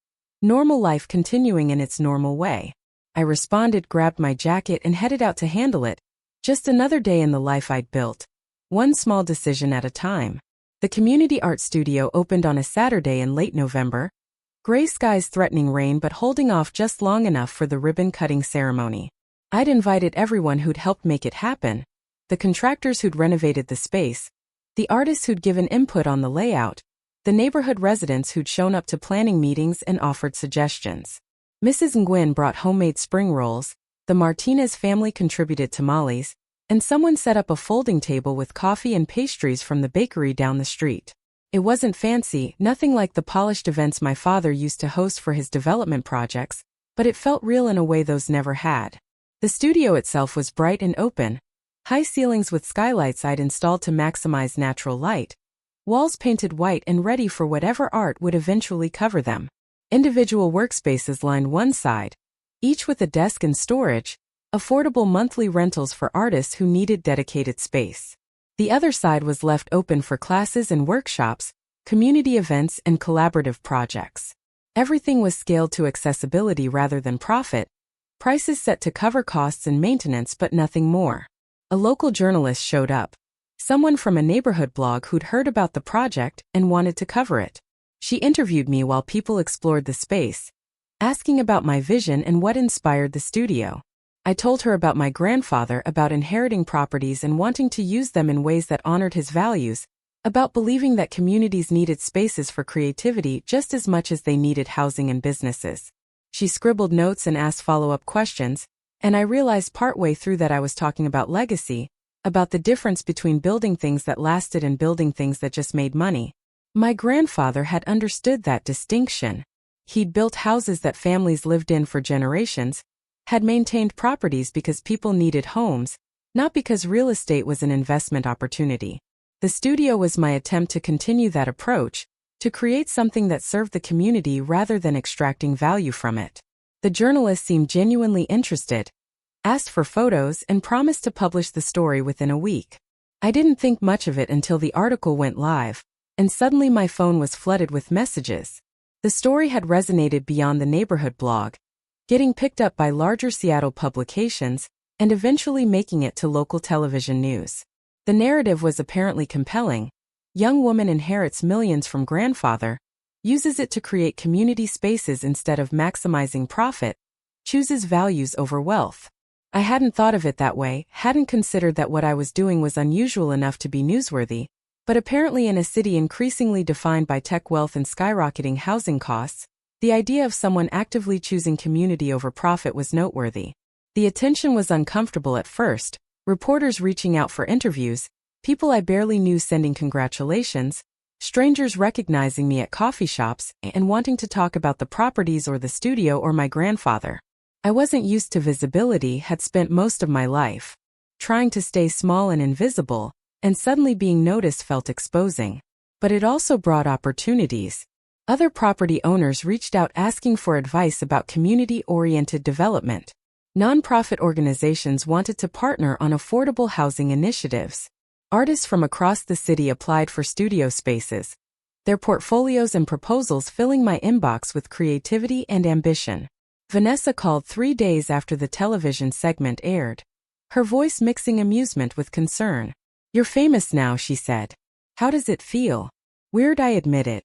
normal life continuing in its normal way. I responded, grabbed my jacket, and headed out to handle it. Just another day in the life I'd built, one small decision at a time. The community art studio opened on a Saturday in late November, gray skies threatening rain but holding off just long enough for the ribbon-cutting ceremony. I'd invited everyone who'd helped make it happen, the contractors who'd renovated the space, the artists who'd given input on the layout, the neighborhood residents who'd shown up to planning meetings and offered suggestions. Mrs. Nguyen brought homemade spring rolls, the Martinez family contributed tamales, and someone set up a folding table with coffee and pastries from the bakery down the street. It wasn't fancy, nothing like the polished events my father used to host for his development projects, but it felt real in a way those never had. The studio itself was bright and open, high ceilings with skylights I'd installed to maximize natural light, walls painted white and ready for whatever art would eventually cover them. Individual workspaces lined one side, each with a desk and storage, affordable monthly rentals for artists who needed dedicated space. The other side was left open for classes and workshops, community events, and collaborative projects. Everything was scaled to accessibility rather than profit, Prices set to cover costs and maintenance but nothing more. A local journalist showed up. Someone from a neighborhood blog who'd heard about the project and wanted to cover it. She interviewed me while people explored the space, asking about my vision and what inspired the studio. I told her about my grandfather, about inheriting properties and wanting to use them in ways that honored his values, about believing that communities needed spaces for creativity just as much as they needed housing and businesses. She scribbled notes and asked follow-up questions, and I realized partway through that I was talking about legacy, about the difference between building things that lasted and building things that just made money. My grandfather had understood that distinction. He'd built houses that families lived in for generations, had maintained properties because people needed homes, not because real estate was an investment opportunity. The studio was my attempt to continue that approach, to create something that served the community rather than extracting value from it. The journalist seemed genuinely interested, asked for photos, and promised to publish the story within a week. I didn't think much of it until the article went live, and suddenly my phone was flooded with messages. The story had resonated beyond the neighborhood blog, getting picked up by larger Seattle publications, and eventually making it to local television news. The narrative was apparently compelling. Young woman inherits millions from grandfather, uses it to create community spaces instead of maximizing profit, chooses values over wealth. I hadn't thought of it that way, hadn't considered that what I was doing was unusual enough to be newsworthy, but apparently in a city increasingly defined by tech wealth and skyrocketing housing costs, the idea of someone actively choosing community over profit was noteworthy. The attention was uncomfortable at first, reporters reaching out for interviews, people I barely knew sending congratulations, strangers recognizing me at coffee shops and wanting to talk about the properties or the studio or my grandfather. I wasn't used to visibility, had spent most of my life trying to stay small and invisible, and suddenly being noticed felt exposing. But it also brought opportunities. Other property owners reached out asking for advice about community-oriented development. Nonprofit organizations wanted to partner on affordable housing initiatives. Artists from across the city applied for studio spaces, their portfolios and proposals filling my inbox with creativity and ambition. Vanessa called 3 days after the television segment aired, her voice mixing amusement with concern. "You're famous now," she said. "How does it feel?" "Weird," I admitted.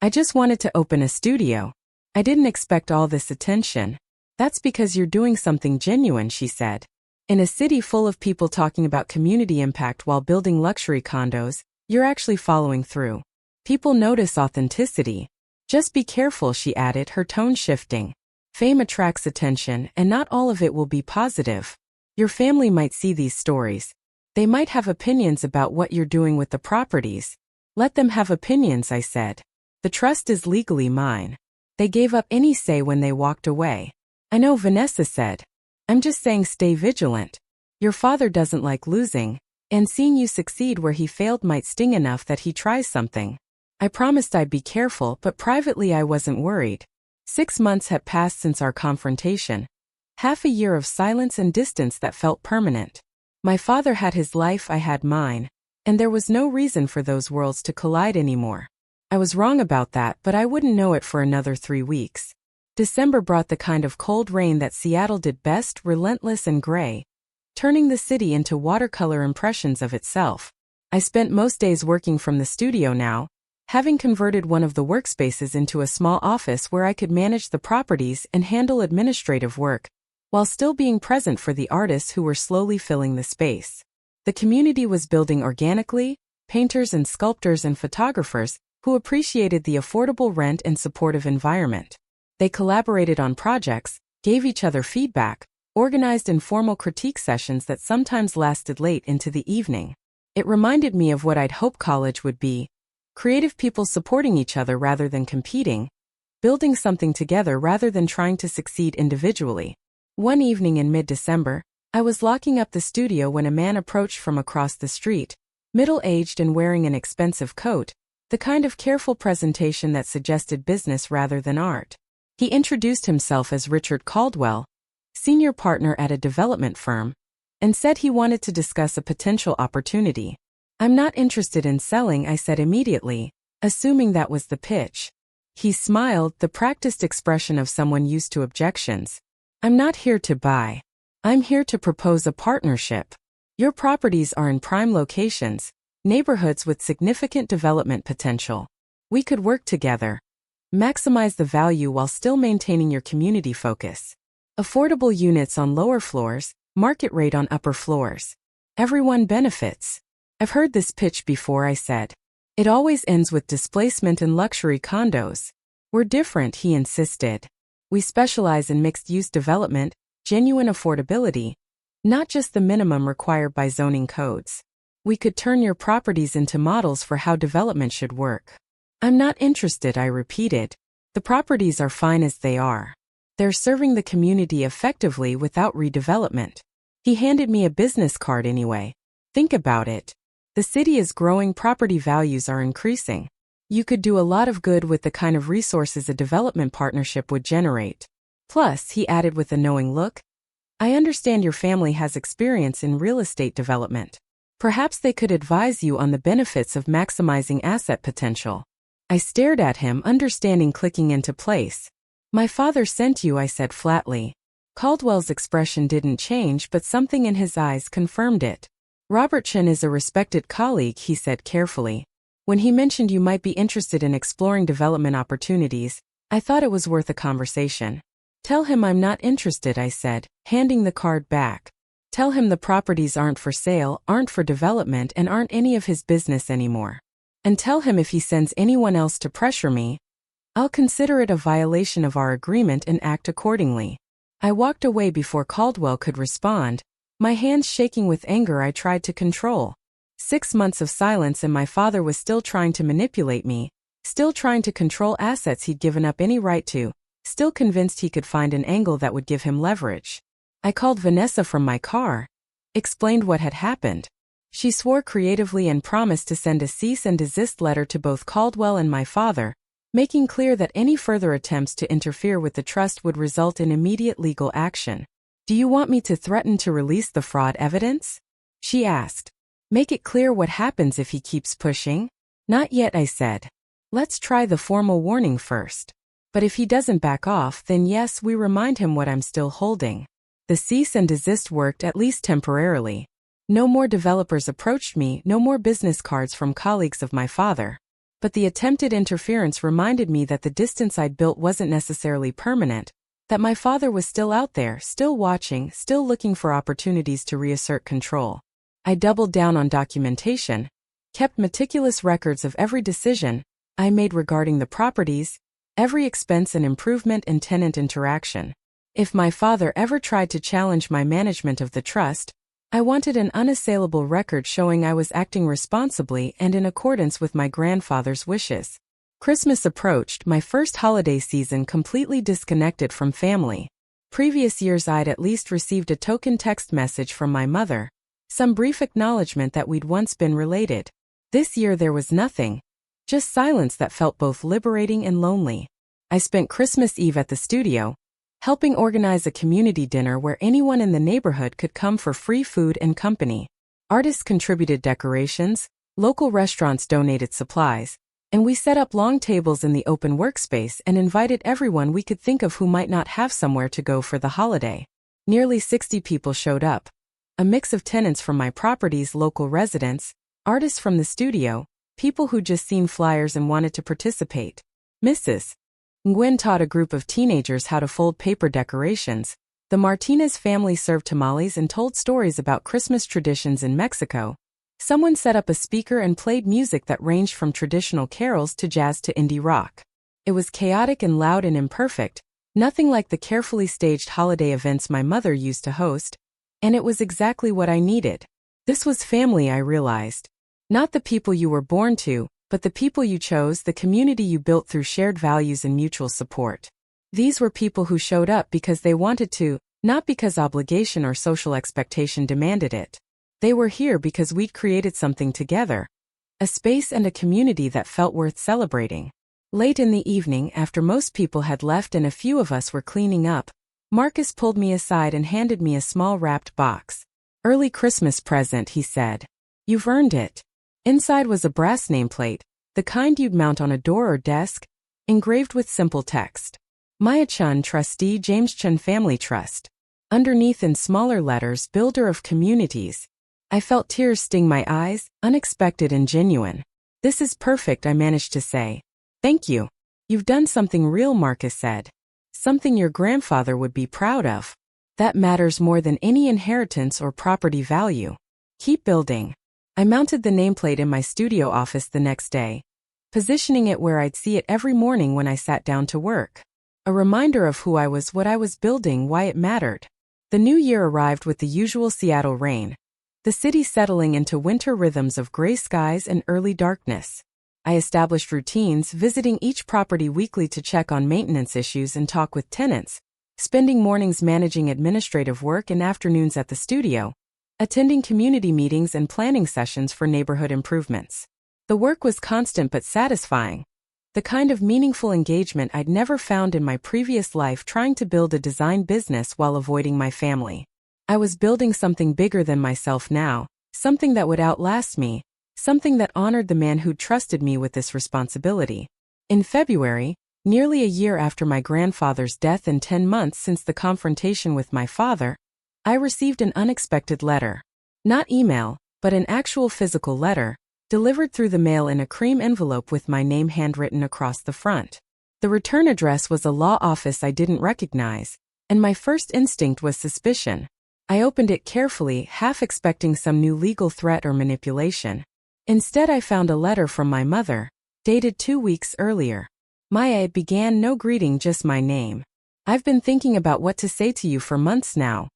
"I just wanted to open a studio. I didn't expect all this attention." "That's because you're doing something genuine," she said. "In a city full of people talking about community impact while building luxury condos, you're actually following through. People notice authenticity. Just be careful," she added, her tone shifting. "Fame attracts attention, and not all of it will be positive. Your family might see these stories. They might have opinions about what you're doing with the properties. Let them have opinions," I said. "The trust is legally mine." They gave up any say when they walked away. "I know," Vanessa said. "I'm just saying stay vigilant. Your father doesn't like losing, and seeing you succeed where he failed might sting enough that he tries something." I promised I'd be careful, but privately I wasn't worried. 6 months had passed since our confrontation. Half a year of silence and distance that felt permanent. My father had his life, I had mine, and there was no reason for those worlds to collide anymore. I was wrong about that, but I wouldn't know it for another 3 weeks. December brought the kind of cold rain that Seattle did best, relentless and gray, turning the city into watercolor impressions of itself. I spent most days working from the studio now, having converted one of the workspaces into a small office where I could manage the properties and handle administrative work, while still being present for the artists who were slowly filling the space. The community was building organically, painters and sculptors and photographers who appreciated the affordable rent and supportive environment. They collaborated on projects, gave each other feedback, organized informal critique sessions that sometimes lasted late into the evening. It reminded me of what I'd hoped college would be: creative people supporting each other rather than competing, building something together rather than trying to succeed individually. One evening in mid-December, I was locking up the studio when a man approached from across the street, middle-aged and wearing an expensive coat, the kind of careful presentation that suggested business rather than art. He introduced himself as Richard Caldwell, senior partner at a development firm, and said he wanted to discuss a potential opportunity. "I'm not interested in selling," I said immediately, assuming that was the pitch. He smiled, the practiced expression of someone used to objections. I'm not here to buy. I'm here to propose a partnership. Your properties are in prime locations, neighborhoods with significant development potential. We could work together. Maximize the value while still maintaining your community focus. Affordable units on lower floors, market rate on upper floors. Everyone benefits. I've heard this pitch before, I said. It always ends with displacement and luxury condos. We're different, he insisted. We specialize in mixed-use development, genuine affordability, not just the minimum required by zoning codes. We could turn your properties into models for how development should work. I'm not interested, I repeated. The properties are fine as they are. They're serving the community effectively without redevelopment. He handed me a business card anyway. Think about it. The city is growing, property values are increasing. You could do a lot of good with the kind of resources a development partnership would generate. Plus, he added with a knowing look, I understand your family has experience in real estate development. Perhaps they could advise you on the benefits of maximizing asset potential. I stared at him, understanding clicking into place. My father sent you, I said flatly. Caldwell's expression didn't change, but something in his eyes confirmed it. Robertson is a respected colleague, he said carefully. When he mentioned you might be interested in exploring development opportunities, I thought it was worth a conversation. Tell him I'm not interested, I said, handing the card back. Tell him the properties aren't for sale, aren't for development, and aren't any of his business anymore. And tell him if he sends anyone else to pressure me, I'll consider it a violation of our agreement and act accordingly. I walked away before Caldwell could respond, my hands shaking with anger I tried to control. 6 months of silence and my father was still trying to manipulate me, still trying to control assets he'd given up any right to, still convinced he could find an angle that would give him leverage. I called Vanessa from my car, explained what had happened. She swore creatively and promised to send a cease and desist letter to both Caldwell and my father, making clear that any further attempts to interfere with the trust would result in immediate legal action. Do you want me to threaten to release the fraud evidence? She asked. Make it clear what happens if he keeps pushing? Not yet, I said. Let's try the formal warning first. But if he doesn't back off, then yes, we remind him what I'm still holding. The cease and desist worked, at least temporarily. No more developers approached me, no more business cards from colleagues of my father. But the attempted interference reminded me that the distance I'd built wasn't necessarily permanent, that my father was still out there, still watching, still looking for opportunities to reassert control. I doubled down on documentation, kept meticulous records of every decision I made regarding the properties, every expense and improvement and tenant interaction. If my father ever tried to challenge my management of the trust, I wanted an unassailable record showing I was acting responsibly and in accordance with my grandfather's wishes. Christmas approached, my first holiday season completely disconnected from family. Previous years I'd at least received a token text message from my mother, some brief acknowledgement that we'd once been related. This year there was nothing, just silence that felt both liberating and lonely. I spent Christmas Eve at the studio, helping organize a community dinner where anyone in the neighborhood could come for free food and company. Artists contributed decorations, local restaurants donated supplies, and we set up long tables in the open workspace and invited everyone we could think of who might not have somewhere to go for the holiday. Nearly 60 people showed up. A mix of tenants from my properties, local residents, artists from the studio, people who'd just seen flyers and wanted to participate. Mrs. Nguyen taught a group of teenagers how to fold paper decorations. The Martinez family served tamales and told stories about Christmas traditions in Mexico. Someone set up a speaker and played music that ranged from traditional carols to jazz to indie rock. It was chaotic and loud and imperfect, nothing like the carefully staged holiday events my mother used to host, and it was exactly what I needed. This was family, I realized. Not the people you were born to, but the people you chose, the community you built through shared values and mutual support. These were people who showed up because they wanted to, not because obligation or social expectation demanded it. They were here because we'd created something together, a space and a community that felt worth celebrating. Late in the evening, after most people had left and a few of us were cleaning up, Marcus pulled me aside and handed me a small wrapped box. Early Christmas present, he said. You've earned it. Inside was a brass nameplate, the kind you'd mount on a door or desk, engraved with simple text. Maya Chun, Trustee, James Chun Family Trust. Underneath in smaller letters, Builder of Communities. I felt tears sting my eyes, unexpected and genuine. This is perfect, I managed to say. Thank you. You've done something real, Marcus said. Something your grandfather would be proud of. That matters more than any inheritance or property value. Keep building. I mounted the nameplate in my studio office the next day, positioning it where I'd see it every morning when I sat down to work. A reminder of who I was, what I was building, why it mattered. The new year arrived with the usual Seattle rain, the city settling into winter rhythms of gray skies and early darkness. I established routines, visiting each property weekly to check on maintenance issues and talk with tenants, spending mornings managing administrative work and afternoons at the studio, attending community meetings and planning sessions for neighborhood improvements. The work was constant but satisfying, the kind of meaningful engagement I'd never found in my previous life trying to build a design business while avoiding my family. I was building something bigger than myself now, something that would outlast me, something that honored the man who'd trusted me with this responsibility. In February, nearly a year after my grandfather's death and 10 months since the confrontation with my father, I received an unexpected letter. Not email, but an actual physical letter, delivered through the mail in a cream envelope with my name handwritten across the front. The return address was a law office I didn't recognize, and my first instinct was suspicion. I opened it carefully, half expecting some new legal threat or manipulation. Instead, I found a letter from my mother, dated 2 weeks earlier. Maya, it began, no greeting, just my name. I've been thinking about what to say to you for months now,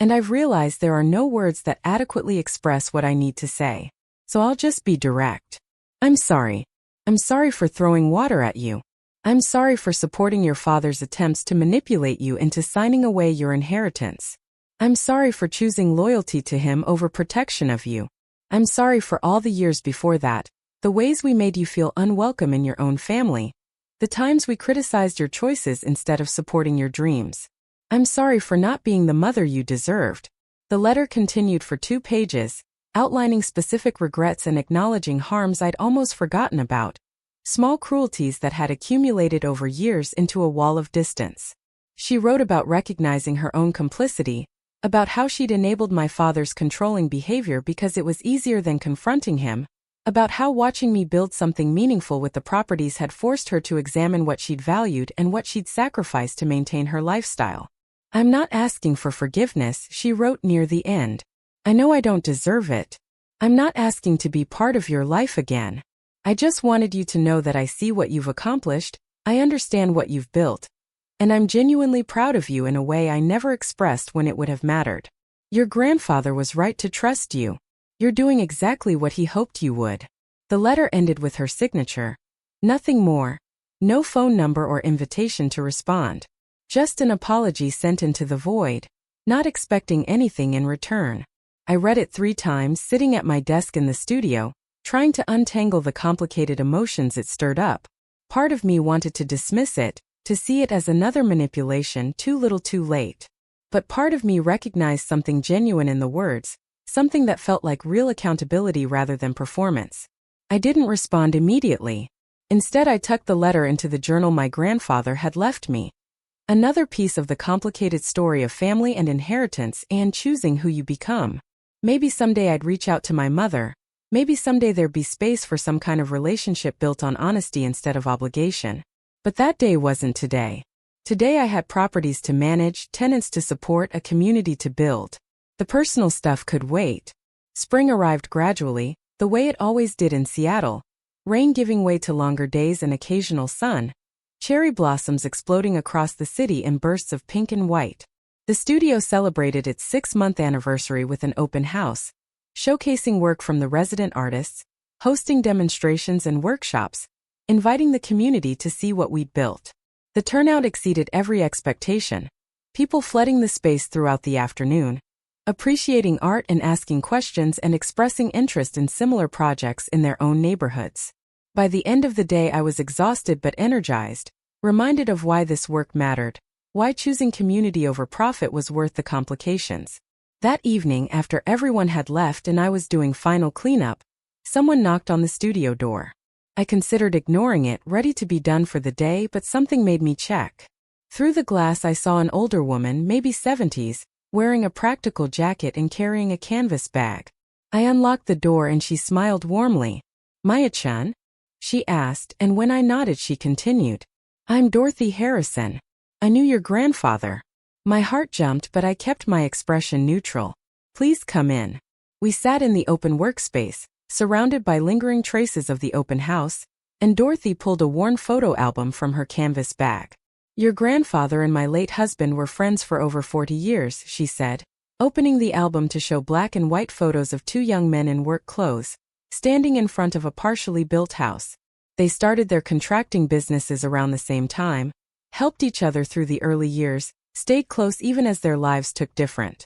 and I've realized there are no words that adequately express what I need to say. So I'll just be direct. I'm sorry. I'm sorry for throwing water at you. I'm sorry for supporting your father's attempts to manipulate you into signing away your inheritance. I'm sorry for choosing loyalty to him over protection of you. I'm sorry for all the years before that, the ways we made you feel unwelcome in your own family, the times we criticized your choices instead of supporting your dreams. I'm sorry for not being the mother you deserved. The letter continued for 2 pages, outlining specific regrets and acknowledging harms I'd almost forgotten about, small cruelties that had accumulated over years into a wall of distance. She wrote about recognizing her own complicity, about how she'd enabled my father's controlling behavior because it was easier than confronting him, about how watching me build something meaningful with the properties had forced her to examine what she'd valued and what she'd sacrificed to maintain her lifestyle. I'm not asking for forgiveness, she wrote near the end. I know I don't deserve it. I'm not asking to be part of your life again. I just wanted you to know that I see what you've accomplished, I understand what you've built, and I'm genuinely proud of you in a way I never expressed when it would have mattered. Your grandfather was right to trust you. You're doing exactly what he hoped you would. The letter ended with her signature. Nothing more. No phone number or invitation to respond. Just an apology sent into the void, not expecting anything in return. I read it 3 times, sitting at my desk in the studio, trying to untangle the complicated emotions it stirred up. Part of me wanted to dismiss it, to see it as another manipulation, too little too late. But part of me recognized something genuine in the words, something that felt like real accountability rather than performance. I didn't respond immediately. Instead, I tucked the letter into the journal my grandfather had left me. Another piece of the complicated story of family and inheritance and choosing who you become. Maybe someday I'd reach out to my mother. Maybe someday there'd be space for some kind of relationship built on honesty instead of obligation. But that day wasn't today. Today I had properties to manage, tenants to support, a community to build. The personal stuff could wait. Spring arrived gradually, the way it always did in Seattle. Rain giving way to longer days and occasional sun. Cherry blossoms exploding across the city in bursts of pink and white. The studio celebrated its 6-month anniversary with an open house, showcasing work from the resident artists, hosting demonstrations and workshops, inviting the community to see what we'd built. The turnout exceeded every expectation, people flooding the space throughout the afternoon, appreciating art and asking questions and expressing interest in similar projects in their own neighborhoods. By the end of the day I was exhausted but energized, reminded of why this work mattered, why choosing community over profit was worth the complications. That evening, after everyone had left and I was doing final cleanup, someone knocked on the studio door. I considered ignoring it, ready to be done for the day, but something made me check. Through the glass I saw an older woman, maybe 70s, wearing a practical jacket and carrying a canvas bag. I unlocked the door and she smiled warmly. "Maya-chan?" she asked, and when I nodded she continued. "I'm Dorothy Harrison. I knew your grandfather." My heart jumped, but I kept my expression neutral. "Please come in." We sat in the open workspace, surrounded by lingering traces of the open house, and Dorothy pulled a worn photo album from her canvas bag. "Your grandfather and my late husband were friends for over 40 years, she said, opening the album to show black and white photos of two young men in work clothes, standing in front of a partially built house. They started their contracting businesses around the same time, helped each other through the early years, stayed close even as their lives took different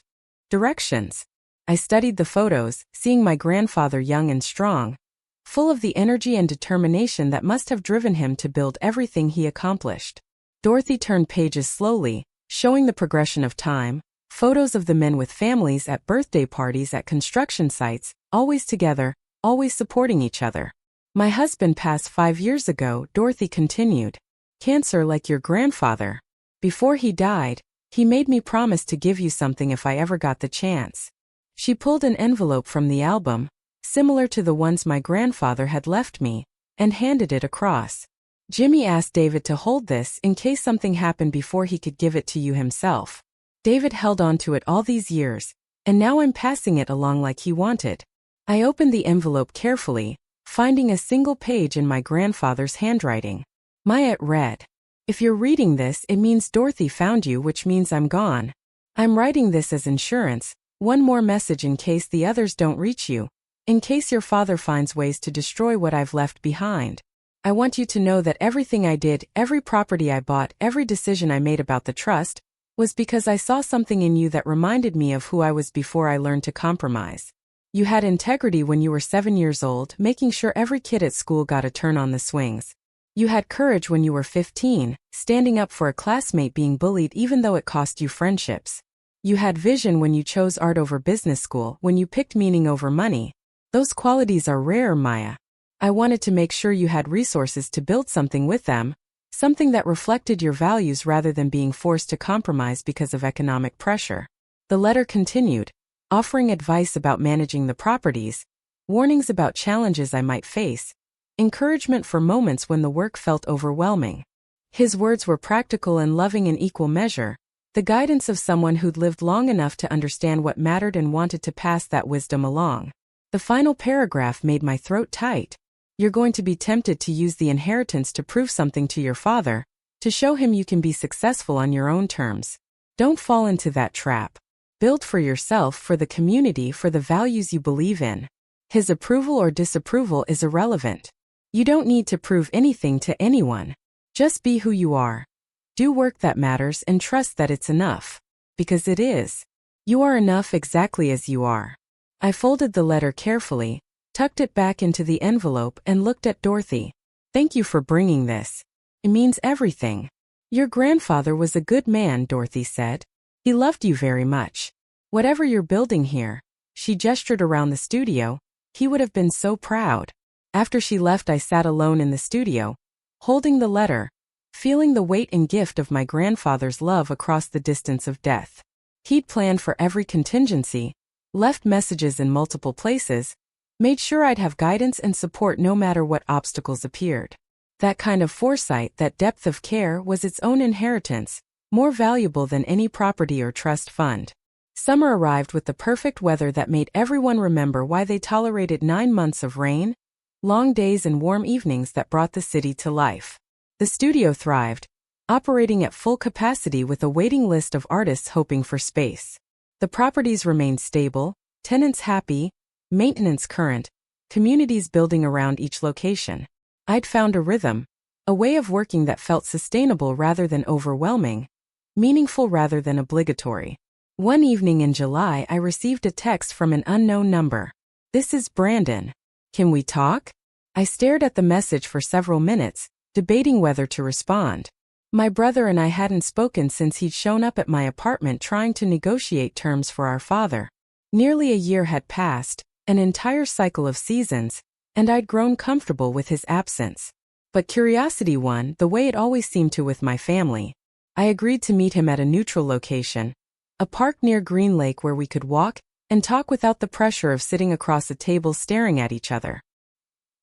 directions. I studied the photos, seeing my grandfather young and strong, full of the energy and determination that must have driven him to build everything he accomplished. Dorothy turned pages slowly, showing the progression of time, photos of the men with families at birthday parties at construction sites, always together, always supporting each other. "My husband passed 5 years ago," Dorothy continued. "Cancer like your grandfather. Before he died, he made me promise to give you something if I ever got the chance." She pulled an envelope from the album, similar to the ones my grandfather had left me, and handed it across. "Jimmy asked David to hold this in case something happened before he could give it to you himself. David held on to it all these years, and now I'm passing it along like he wanted." I opened the envelope carefully, finding a single page in my grandfather's handwriting. Maya read, "If you're reading this, it means Dorothy found you, which means I'm gone. I'm writing this as insurance, one more message in case the others don't reach you, in case your father finds ways to destroy what I've left behind. I want you to know that everything I did, every property I bought, every decision I made about the trust, was because I saw something in you that reminded me of who I was before I learned to compromise. You had integrity when you were 7 years old, making sure every kid at school got a turn on the swings. You had courage when you were 15, standing up for a classmate being bullied even though it cost you friendships. You had vision when you chose art over business school, when you picked meaning over money. Those qualities are rare, Maya. I wanted to make sure you had resources to build something with them, something that reflected your values rather than being forced to compromise because of economic pressure." The letter continued, offering advice about managing the properties, warnings about challenges I might face, encouragement for moments when the work felt overwhelming. His words were practical and loving in equal measure, the guidance of someone who'd lived long enough to understand what mattered and wanted to pass that wisdom along. The final paragraph made my throat tight. "You're going to be tempted to use the inheritance to prove something to your father, to show him you can be successful on your own terms. Don't fall into that trap. Build for yourself, for the community, for the values you believe in. His approval or disapproval is irrelevant. You don't need to prove anything to anyone. Just be who you are. Do work that matters and trust that it's enough. Because it is. You are enough exactly as you are." I folded the letter carefully, tucked it back into the envelope and looked at Dorothy. "Thank you for bringing this. It means everything." "Your grandfather was a good man," Dorothy said. "He loved you very much. Whatever you're building here," she gestured around the studio, "he would have been so proud." After she left, I sat alone in the studio, holding the letter, feeling the weight and gift of my grandfather's love across the distance of death. He'd planned for every contingency, left messages in multiple places, made sure I'd have guidance and support no matter what obstacles appeared. That kind of foresight, that depth of care, was its own inheritance, more valuable than any property or trust fund. Summer arrived with the perfect weather that made everyone remember why they tolerated 9 months of rain, long days and warm evenings that brought the city to life. The studio thrived, operating at full capacity with a waiting list of artists hoping for space. The properties remained stable, tenants happy, maintenance current, communities building around each location. I'd found a rhythm, a way of working that felt sustainable rather than overwhelming, meaningful rather than obligatory. One evening in July, I received a text from an unknown number. "This is Brandon. Can we talk?" I stared at the message for several minutes, debating whether to respond. My brother and I hadn't spoken since he'd shown up at my apartment trying to negotiate terms for our father. Nearly a year had passed, an entire cycle of seasons, and I'd grown comfortable with his absence. But curiosity won, the way it always seemed to with my family. I agreed to meet him at a neutral location, a park near Green Lake where we could walk and talk without the pressure of sitting across a table staring at each other.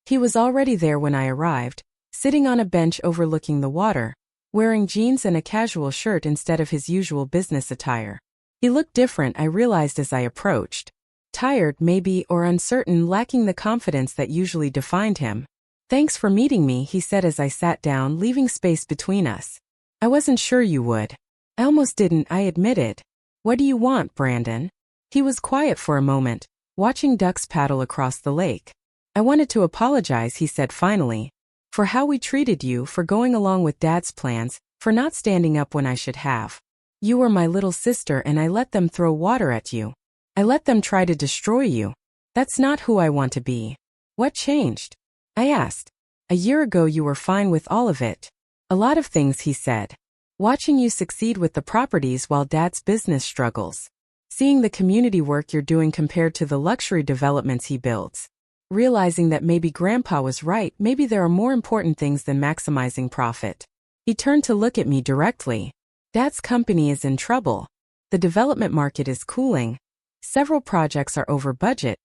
He was already there when I arrived, sitting on a bench overlooking the water, wearing jeans and a casual shirt instead of his usual business attire. He looked different, I realized as I approached. Tired, maybe, or uncertain, lacking the confidence that usually defined him. "Thanks for meeting me," he said as I sat down, leaving space between us. "I wasn't sure you would." "I almost didn't," I admitted. "What do you want, Brandon?" He was quiet for a moment, watching ducks paddle across the lake. "I wanted to apologize," he said finally, "for how we treated you, for going along with Dad's plans, for not standing up when I should have. You were my little sister and I let them throw water at you. I let them try to destroy you. That's not who I want to be." "What changed?" I asked. "A year ago you were fine with all of it." "A lot of things," he said. "Watching you succeed with the properties while Dad's business struggles. Seeing the community work you're doing compared to the luxury developments he builds. Realizing that maybe Grandpa was right, maybe there are more important things than maximizing profit." He turned to look at me directly. "Dad's company is in trouble. The development market is cooling. Several projects are over budget.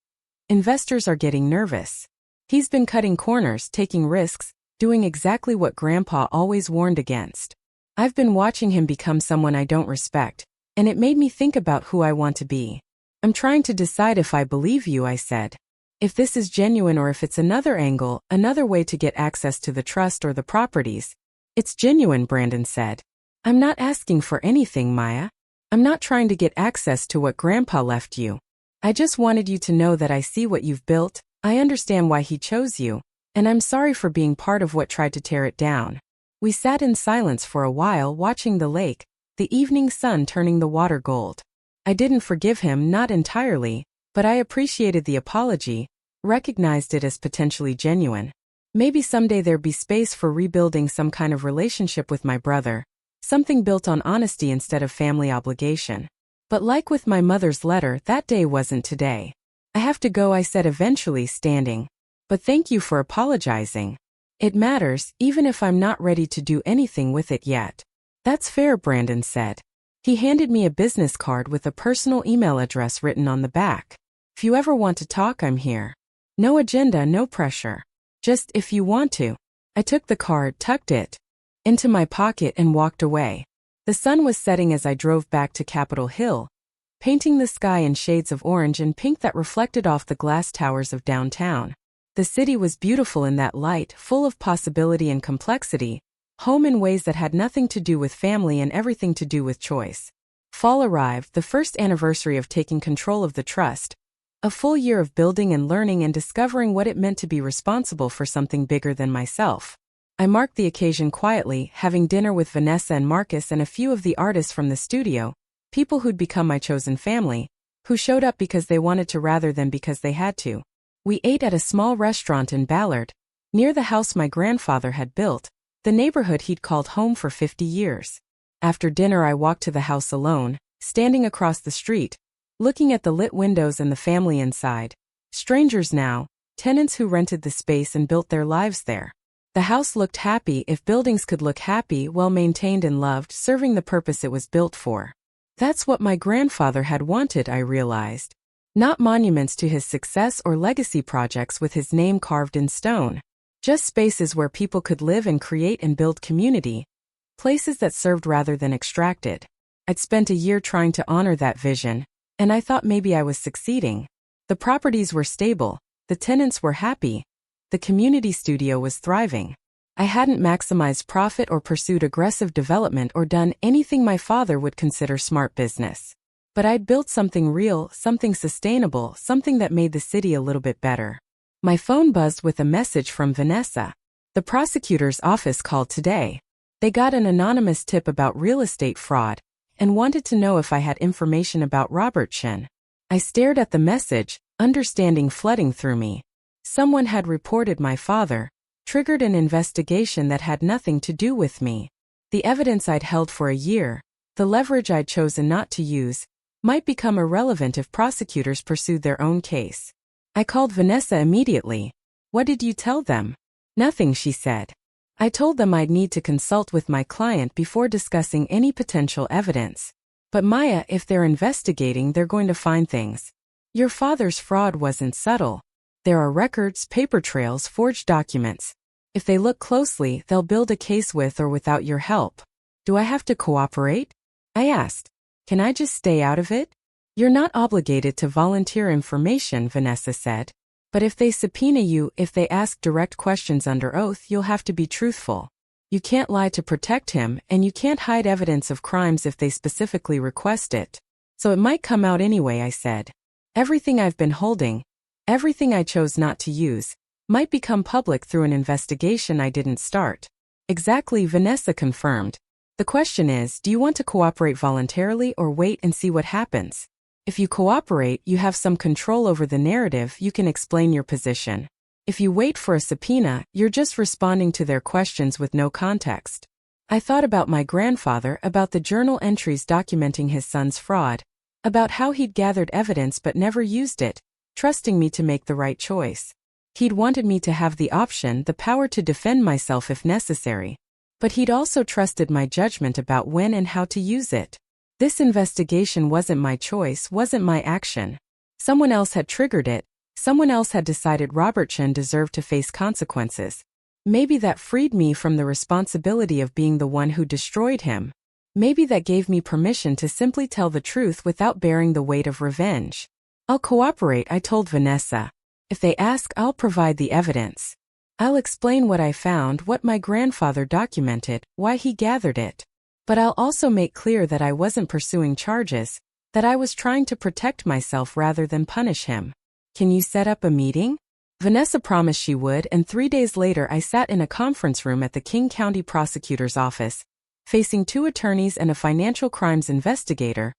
Investors are getting nervous. He's been cutting corners, taking risks, doing exactly what Grandpa always warned against. I've been watching him become someone I don't respect, and it made me think about who I want to be. I'm trying to decide if I believe you," I said. "If this is genuine or if it's another angle, another way to get access to the trust or the properties." "It's genuine," Brandon said. "I'm not asking for anything, Maya. I'm not trying to get access to what Grandpa left you. I just wanted you to know that I see what you've built, I understand why he chose you, and I'm sorry for being part of what tried to tear it down." We sat in silence for a while, watching the lake, the evening sun turning the water gold. I didn't forgive him, not entirely, but I appreciated the apology, recognized it as potentially genuine. Maybe someday there'd be space for rebuilding some kind of relationship with my brother, something built on honesty instead of family obligation. But like with my mother's letter, that day wasn't today. "I have to go," I said eventually, standing. "But thank you for apologizing. It matters, even if I'm not ready to do anything with it yet." "That's fair," Brandon said. He handed me a business card with a personal email address written on the back. "If you ever want to talk, I'm here. No agenda, no pressure. Just if you want to." I took the card, tucked it into my pocket, and walked away. The sun was setting as I drove back to Capitol Hill, painting the sky in shades of orange and pink that reflected off the glass towers of downtown. The city was beautiful in that light, full of possibility and complexity, home in ways that had nothing to do with family and everything to do with choice. Fall arrived, the first anniversary of taking control of the trust, a full year of building and learning and discovering what it meant to be responsible for something bigger than myself. I marked the occasion quietly, having dinner with Vanessa and Marcus and a few of the artists from the studio, people who'd become my chosen family, who showed up because they wanted to rather than because they had to. We ate at a small restaurant in Ballard, near the house my grandfather had built, the neighborhood he'd called home for 50 years. After dinner I walked to the house alone, standing across the street, looking at the lit windows and the family inside. Strangers now, tenants who rented the space and built their lives there. The house looked happy, if buildings could look happy, well maintained and loved, serving the purpose it was built for. That's what my grandfather had wanted, I realized. Not monuments to his success or legacy projects with his name carved in stone. Just spaces where people could live and create and build community. Places that served rather than extracted. I'd spent a year trying to honor that vision, and I thought maybe I was succeeding. The properties were stable, the tenants were happy, the community studio was thriving. I hadn't maximized profit or pursued aggressive development or done anything my father would consider smart business. But I'd built something real, something sustainable, something that made the city a little bit better. My phone buzzed with a message from Vanessa. The prosecutor's office called today. They got an anonymous tip about real estate fraud and wanted to know if I had information about Robertson. I stared at the message, understanding flooding through me. Someone had reported my father, triggered an investigation that had nothing to do with me. The evidence I'd held for a year, the leverage I'd chosen not to use, might become irrelevant if prosecutors pursued their own case. I called Vanessa immediately. "What did you tell them?" "Nothing," she said. I told them I'd need to consult with my client before discussing any potential evidence. But Maya, if they're investigating, they're going to find things. Your father's fraud wasn't subtle. There are records, paper trails, forged documents. If they look closely, they'll build a case with or without your help. Do I have to cooperate? I asked. Can I just stay out of it? You're not obligated to volunteer information, Vanessa said. But if they subpoena you, if they ask direct questions under oath, you'll have to be truthful. You can't lie to protect him, and you can't hide evidence of crimes if they specifically request it. So it might come out anyway, I said. Everything I've been holding, everything I chose not to use, might become public through an investigation I didn't start. Exactly, Vanessa confirmed. The question is, do you want to cooperate voluntarily or wait and see what happens? If you cooperate, you have some control over the narrative, you can explain your position. If you wait for a subpoena, you're just responding to their questions with no context. I thought about my grandfather, about the journal entries documenting his son's fraud, about how he'd gathered evidence but never used it, trusting me to make the right choice. He'd wanted me to have the option, the power to defend myself if necessary. But he'd also trusted my judgment about when and how to use it. This investigation wasn't my choice, wasn't my action. Someone else had triggered it. Someone else had decided Robert Chen deserved to face consequences. Maybe that freed me from the responsibility of being the one who destroyed him. Maybe that gave me permission to simply tell the truth without bearing the weight of revenge. I'll cooperate, I told Vanessa. If they ask, I'll provide the evidence. I'll explain what I found, what my grandfather documented, why he gathered it. But I'll also make clear that I wasn't pursuing charges, that I was trying to protect myself rather than punish him. Can you set up a meeting? Vanessa promised she would, and 3 days later I sat in a conference room at the King County Prosecutor's office, facing 2 attorneys and a financial crimes investigator,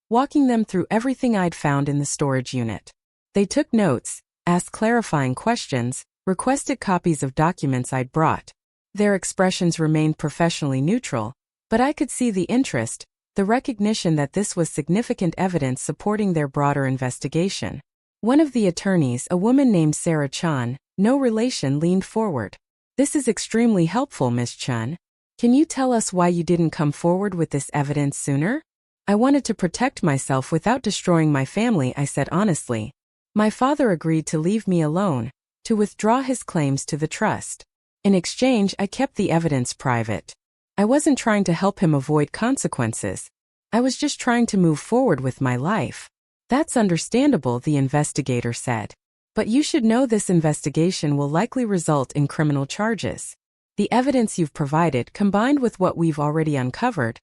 walking them through everything I'd found in the storage unit. They took notes, asked clarifying questions, requested copies of documents I'd brought. Their expressions remained professionally neutral, but I could see the interest, the recognition that this was significant evidence supporting their broader investigation. One of the attorneys, a woman named Sarah Chan, no relation, leaned forward. This is extremely helpful, Ms. Chan. Can you tell us why you didn't come forward with this evidence sooner? I wanted to protect myself without destroying my family, I said honestly. My father agreed to leave me alone, to withdraw his claims to the trust. In exchange, I kept the evidence private. I wasn't trying to help him avoid consequences. I was just trying to move forward with my life. That's understandable, the investigator said. But you should know this investigation will likely result in criminal charges. The evidence you've provided, combined with what we've already uncovered,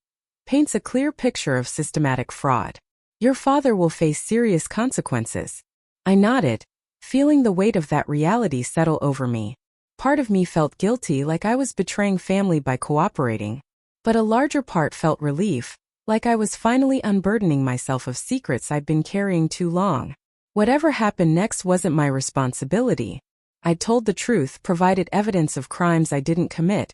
paints a clear picture of systematic fraud. Your father will face serious consequences. I nodded, feeling the weight of that reality settle over me. Part of me felt guilty, like I was betraying family by cooperating. But a larger part felt relief, like I was finally unburdening myself of secrets I'd been carrying too long. Whatever happened next wasn't my responsibility. I told the truth, provided evidence of crimes I didn't commit,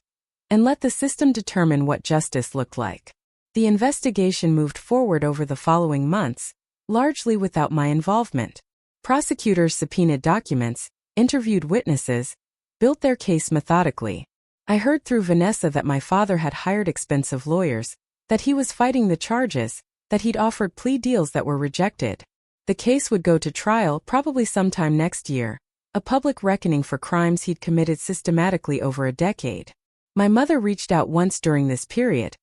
and let the system determine what justice looked like. The investigation moved forward over the following months, largely without my involvement. Prosecutors subpoenaed documents, interviewed witnesses, built their case methodically. I heard through Vanessa that my father had hired expensive lawyers, that he was fighting the charges, that he'd offered plea deals that were rejected. The case would go to trial probably sometime next year, a public reckoning for crimes he'd committed systematically over a decade. My mother reached out once during this period,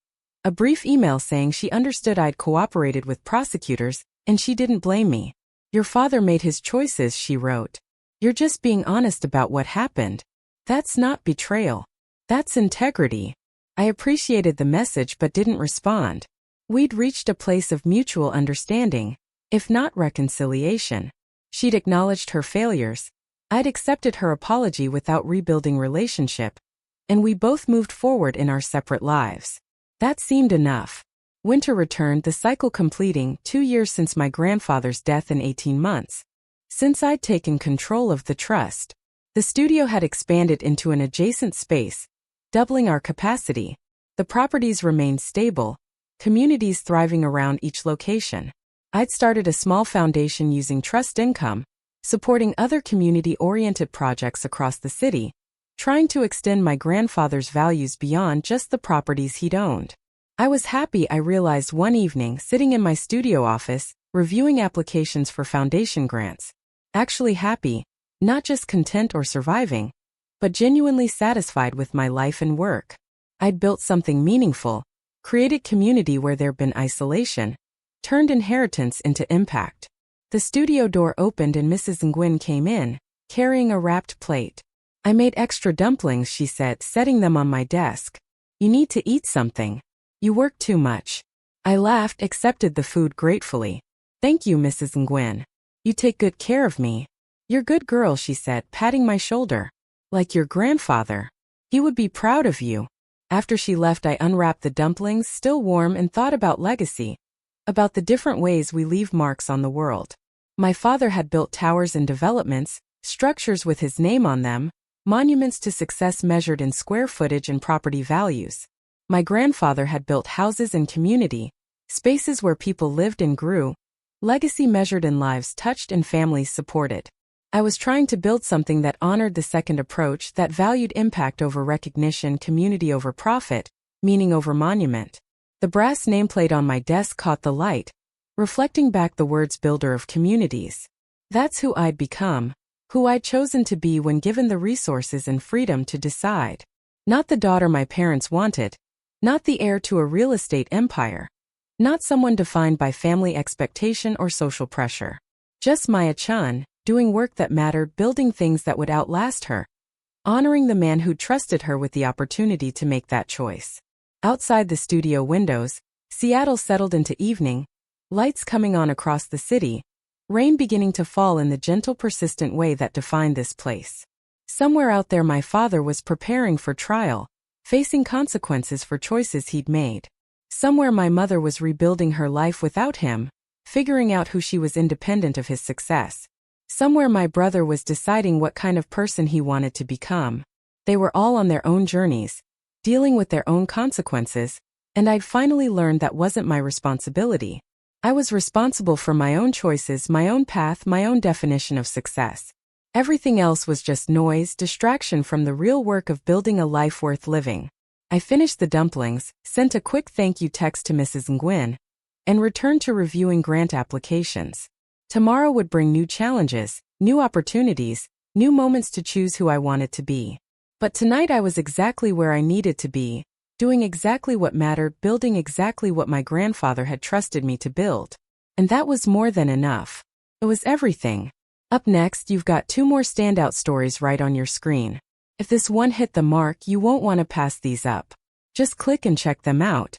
a brief email saying she understood I'd cooperated with prosecutors, and she didn't blame me. Your father made his choices, she wrote. You're just being honest about what happened. That's not betrayal. That's integrity. I appreciated the message but didn't respond. We'd reached a place of mutual understanding, if not reconciliation. She'd acknowledged her failures. I'd accepted her apology without rebuilding relationship, and we both moved forward in our separate lives. That seemed enough. Winter returned, the cycle completing, 2 years since my grandfather's death and 18 months. Since I'd taken control of the trust, the studio had expanded into an adjacent space, doubling our capacity. The properties remained stable, communities thriving around each location. I'd started a small foundation using trust income, supporting other community-oriented projects across the city, trying to extend my grandfather's values beyond just the properties he'd owned. I was happy, I realized one evening, sitting in my studio office, reviewing applications for foundation grants. Actually happy, not just content or surviving, but genuinely satisfied with my life and work. I'd built something meaningful, created community where there'd been isolation, turned inheritance into impact. The studio door opened and Mrs. Nguyen came in, carrying a wrapped plate. "I made extra dumplings," she said, setting them on my desk. "You need to eat something. You work too much." I laughed, accepted the food gratefully. "Thank you, Mrs. Nguyen. You take good care of me." "You're a good girl," she said, patting my shoulder. "Like your grandfather. He would be proud of you." After she left, I unwrapped the dumplings, still warm, and thought about legacy, about the different ways we leave marks on the world. My father had built towers and developments, structures with his name on them, monuments to success measured in square footage and property values. My grandfather had built houses and community, spaces where people lived and grew, legacy measured in lives touched and families supported. I was trying to build something that honored the second approach, that valued impact over recognition, community over profit, meaning over monument. The brass nameplate on my desk caught the light, reflecting back the words "builder of communities." That's who I'd become, who I'd chosen to be when given the resources and freedom to decide. Not the daughter my parents wanted, not the heir to a real estate empire, not someone defined by family expectation or social pressure. Just Maya Chun, doing work that mattered, building things that would outlast her, honoring the man who trusted her with the opportunity to make that choice. Outside the studio windows, Seattle settled into evening, lights coming on across the city, rain beginning to fall in the gentle, persistent way that defined this place. Somewhere out there my father was preparing for trial, facing consequences for choices he'd made. Somewhere my mother was rebuilding her life without him, figuring out who she was independent of his success. Somewhere my brother was deciding what kind of person he wanted to become. They were all on their own journeys, dealing with their own consequences, and I'd finally learned that wasn't my responsibility. I was responsible for my own choices, my own path, my own definition of success. Everything else was just noise, distraction from the real work of building a life worth living. I finished the dumplings, sent a quick thank you text to Mrs. Nguyen, and returned to reviewing grant applications. Tomorrow would bring new challenges, new opportunities, new moments to choose who I wanted to be. But tonight I was exactly where I needed to be, doing exactly what mattered, building exactly what my grandfather had trusted me to build. And that was more than enough. It was everything. Up next, you've got 2 more standout stories right on your screen. If this one hit the mark, you won't want to pass these up. Just click and check them out.